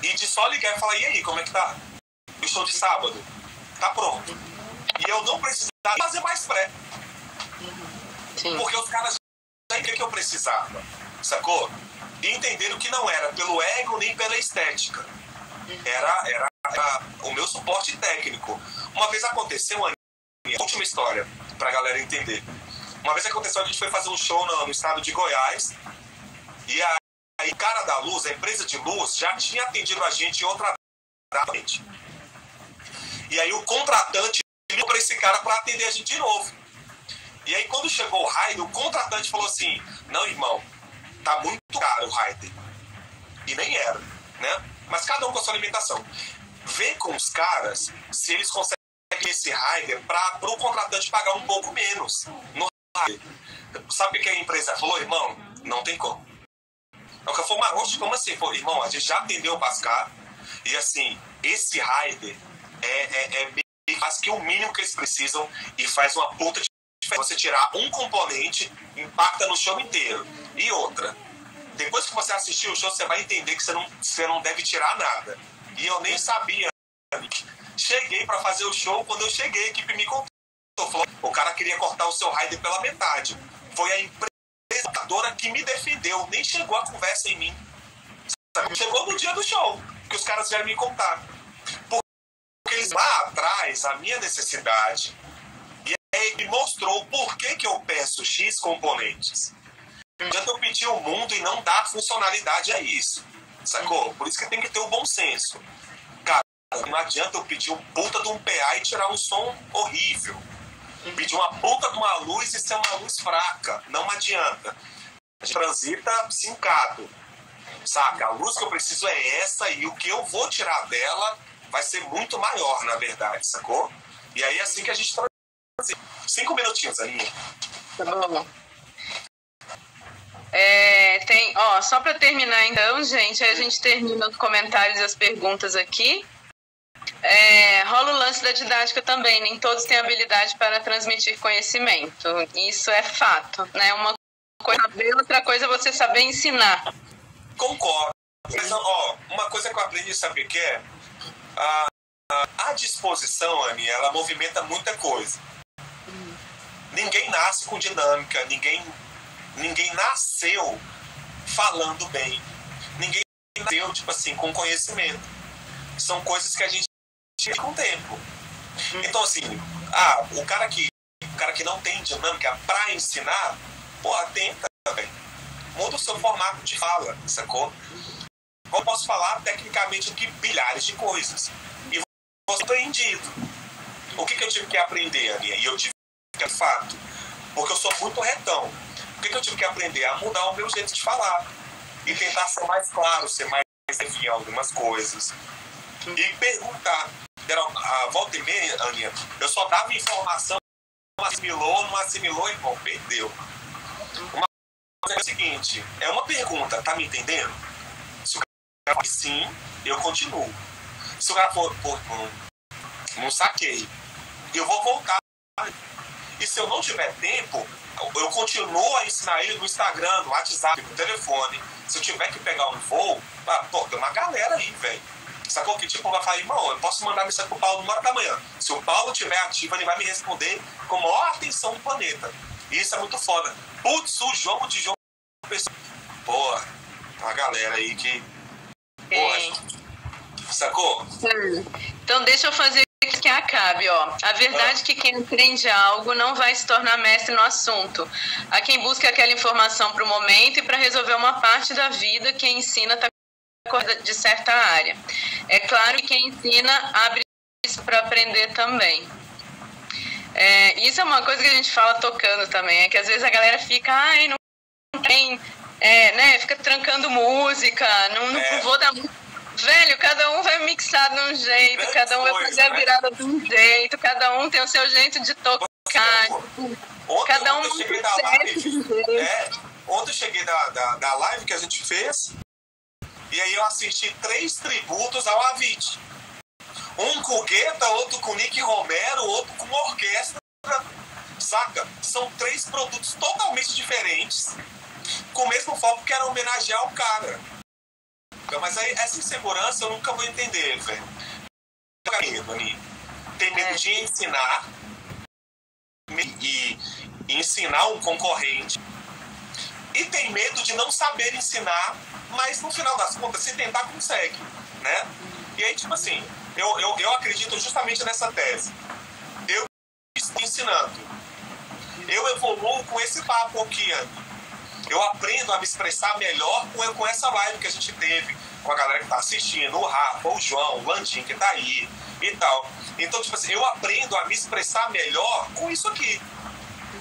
e de só ligar e falar, e aí, como é que tá? O show de sábado? Tá pronto. E eu não precisava fazer mais pré. Sim. Porque os caras já entenderam que eu precisava. Sacou? E entenderam que não era pelo ego nem pela estética. Era o meu suporte técnico. Uma vez aconteceu, a última história, pra galera entender. Uma vez aconteceu, a gente foi fazer um show no estado de Goiás. E aí, o cara da luz, a empresa de luz, já tinha atendido a gente em outra data. E aí o contratante ligou pra esse cara pra atender a gente de novo. E aí quando chegou o rider, o contratante falou assim, não, irmão, tá muito caro o rider. E nem era, né? Mas cada um com a sua limitação. Vê com os caras se eles conseguem esse rider para o contratante pagar um pouco menos no rider. Sabe o que a empresa falou, irmão? Não tem como. Então, eu falei, mas como assim? Falei, irmão, a gente já atendeu o Bascar e assim, esse rider faz que o mínimo que eles precisam e faz uma puta de diferença. Você tirar um componente, impacta no show inteiro. E outra, depois que você assistir o show, você vai entender que você não deve tirar nada. E eu nem sabia. Cheguei para fazer o show, quando eu cheguei, a equipe me contou. Falou, o cara queria cortar o seu rider pela metade. Foi a empresa que me defendeu, nem chegou a conversa em mim. Chegou no dia do show, que os caras vieram me contar. Porque eles lá atrás, a minha necessidade, e aí me mostrou por que eu peço X componentes. Não adianta eu pedir o mundo e não dar funcionalidade a isso, sacou? Por isso que tem que ter o bom senso. Cara, não adianta eu pedir um puta de um PA e tirar um som horrível. Pedir uma puta de uma luz e ser uma luz fraca. Não adianta. A gente transita sincado. Saca? A luz que eu preciso é essa e o que eu vou tirar dela vai ser muito maior, na verdade, sacou? E aí é assim que a gente transita. 5 minutinhos, Aninha. Tá bom. Só para terminar então, gente, aí a gente termina os comentários e as perguntas aqui. Rola o lance da didática também, nem todos têm habilidade para transmitir conhecimento, isso é fato, né? Uma coisa é saber, outra coisa é você saber ensinar. Concordo, mas uma coisa que eu aprendi, sabe o que é? A disposição, Ani, ela movimenta muita coisa. Ninguém nasce com dinâmica, ninguém nasceu falando bem, ninguém nasceu, tipo assim, com conhecimento. São coisas que a gente tira com o tempo. Então, assim, o cara que não tem dinâmica pra ensinar, tenta, velho. Muda o seu formato de fala, sacou? Eu posso falar tecnicamente aqui bilhares de coisas. E vou ser aprendido. O que eu tive que aprender, Aninha? E eu tive que, de fato, porque eu sou muito retão. O que eu tive que aprender? A mudar o meu jeito de falar. E tentar ser mais claro, ser mais leve em algumas coisas. e perguntar. A volta e meia, Aninha, eu só dava informação, não assimilou, irmão, perdeu. Uma coisa é o seguinte, é uma pergunta, tá me entendendo? Se o cara for sim, eu continuo. Se o cara for não saquei, eu vou voltar. E se eu não tiver tempo, eu continuo a ensinar ele no Instagram, no WhatsApp, no telefone. Se eu tiver que pegar um voo, tem uma galera aí, velho. Sacou? Que tipo vai falar, irmão, eu posso mandar mensagem pro Paulo 1h da manhã. Se o Paulo estiver ativo, ele vai me responder com a maior atenção do planeta. E isso é muito foda. Putz, o João de João Pessoa. Porra, uma galera aí que. Porra, sacou? Então deixa eu fazer que acabe, ó. A verdade é que quem aprende algo não vai se tornar mestre no assunto. Há quem busca aquela informação para o momento e para resolver uma parte da vida, quem ensina está de certa área. É claro que quem ensina abre isso para aprender também. Isso é uma coisa que a gente fala tocando também, é que às vezes a galera fica, não tem, né, fica trancando música, não vou dar música. Velho, cada um vai mixar de um jeito, cada um vai fazer a virada de um jeito, cada um tem o seu jeito de tocar. Cada um ontem eu cheguei da live que a gente fez, e aí eu assisti 3 tributos ao Avicii. Um com o Guetta, outro com o Nick Romero, outro com uma orquestra. Saca? São 3 produtos totalmente diferentes, com o mesmo foco que era homenagear o cara. Mas aí essa insegurança eu nunca vou entender, velho. Tem medo de ensinar e ensinar um concorrente. E tem medo de não saber ensinar, mas no final das contas, se tentar, consegue, né? E aí, tipo assim, eu acredito justamente nessa tese. Eu estou ensinando. Eu evoluo com esse papo aqui, eu aprendo a me expressar melhor com essa live que a gente teve, com a galera que tá assistindo, o Rafa, o João, o Landim que tá aí e tal. Então, tipo assim, eu aprendo a me expressar melhor com isso aqui.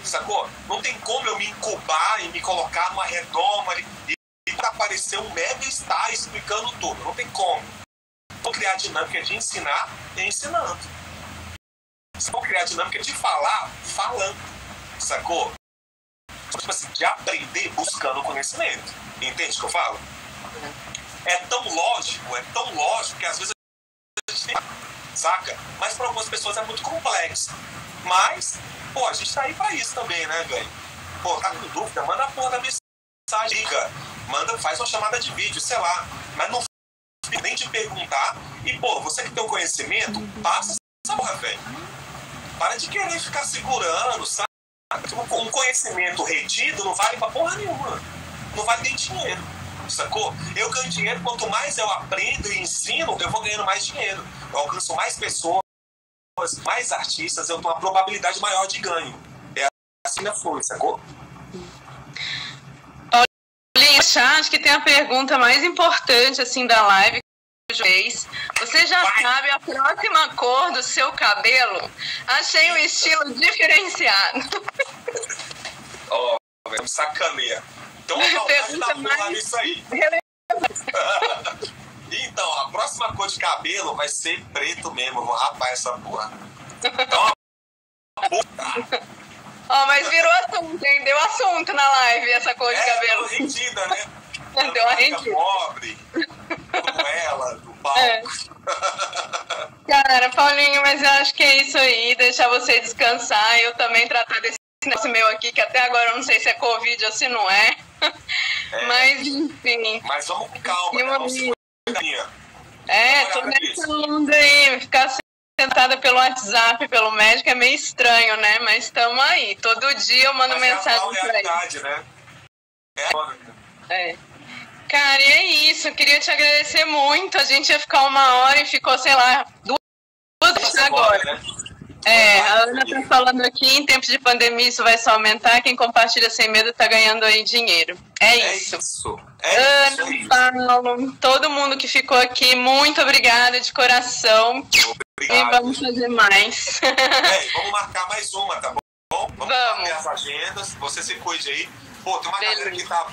Sacou? Não tem como eu me incubar e me colocar numa redoma e aparecer um mega star explicando tudo. Não tem como. Vou criar a dinâmica de ensinar ensinando. Vou criar a dinâmica de falar falando. Sacou? Tipo assim, de aprender buscando conhecimento. Entende o que eu falo? É tão lógico que às vezes a gente tem, saca? Mas para algumas pessoas é muito complexo. Mas, a gente tá aí pra isso também, né, velho? Tá com dúvida? Manda a porra da mensagem, liga. Faz uma chamada de vídeo, sei lá. Mas não nem de perguntar. E, você que tem um conhecimento, passa essa porra, velho. Para de querer ficar segurando, sabe? Um conhecimento retido não vale pra porra nenhuma. Não vale nem dinheiro, sacou? Eu ganho dinheiro, quanto mais eu aprendo e ensino, eu vou ganhando mais dinheiro. Eu alcanço mais pessoas, mais artistas, eu tenho uma probabilidade maior de ganho. É assim na flor, sacou? Paulinho, acho que tem a pergunta mais importante assim da live que fez. Você já sabe a próxima cor do seu cabelo? Achei um estilo diferenciado. Vai me sacaneia. Então vamos dar porra nisso aí. Então, a próxima cor de cabelo vai ser preto mesmo. Eu vou rapar essa porra. Então, mas virou assunto, hein? Deu assunto na live essa cor de cabelo. Deu rendida, né? Deu uma rendida. Pobre, como ela, do palco. Cara, Paulinho, mas eu acho que é isso aí. Deixar você descansar. Eu também tratar desse negócio meu aqui, que até agora eu não sei se é Covid ou se não é. Mas, enfim. Mas vamos com calma, né? Tô nessa onda aí. Ficar sentada pelo WhatsApp, pelo médico, é meio estranho, né? Mas estamos aí. Todo dia eu mando mensagem pra ele. Né? Cara, e é isso. Eu queria te agradecer muito. A gente ia ficar 1 hora e ficou, sei lá, 2 horas agora. Né? A Ana tá falando aqui, em tempos de pandemia isso vai só aumentar, quem compartilha sem medo tá ganhando aí dinheiro. É isso. Ana, Paulo, todo mundo que ficou aqui, muito obrigada de coração. Obrigado. E vamos fazer mais. Vamos marcar mais uma, tá bom? Vamos. Marcar as agendas, você se cuide aí. Tem uma galera que tá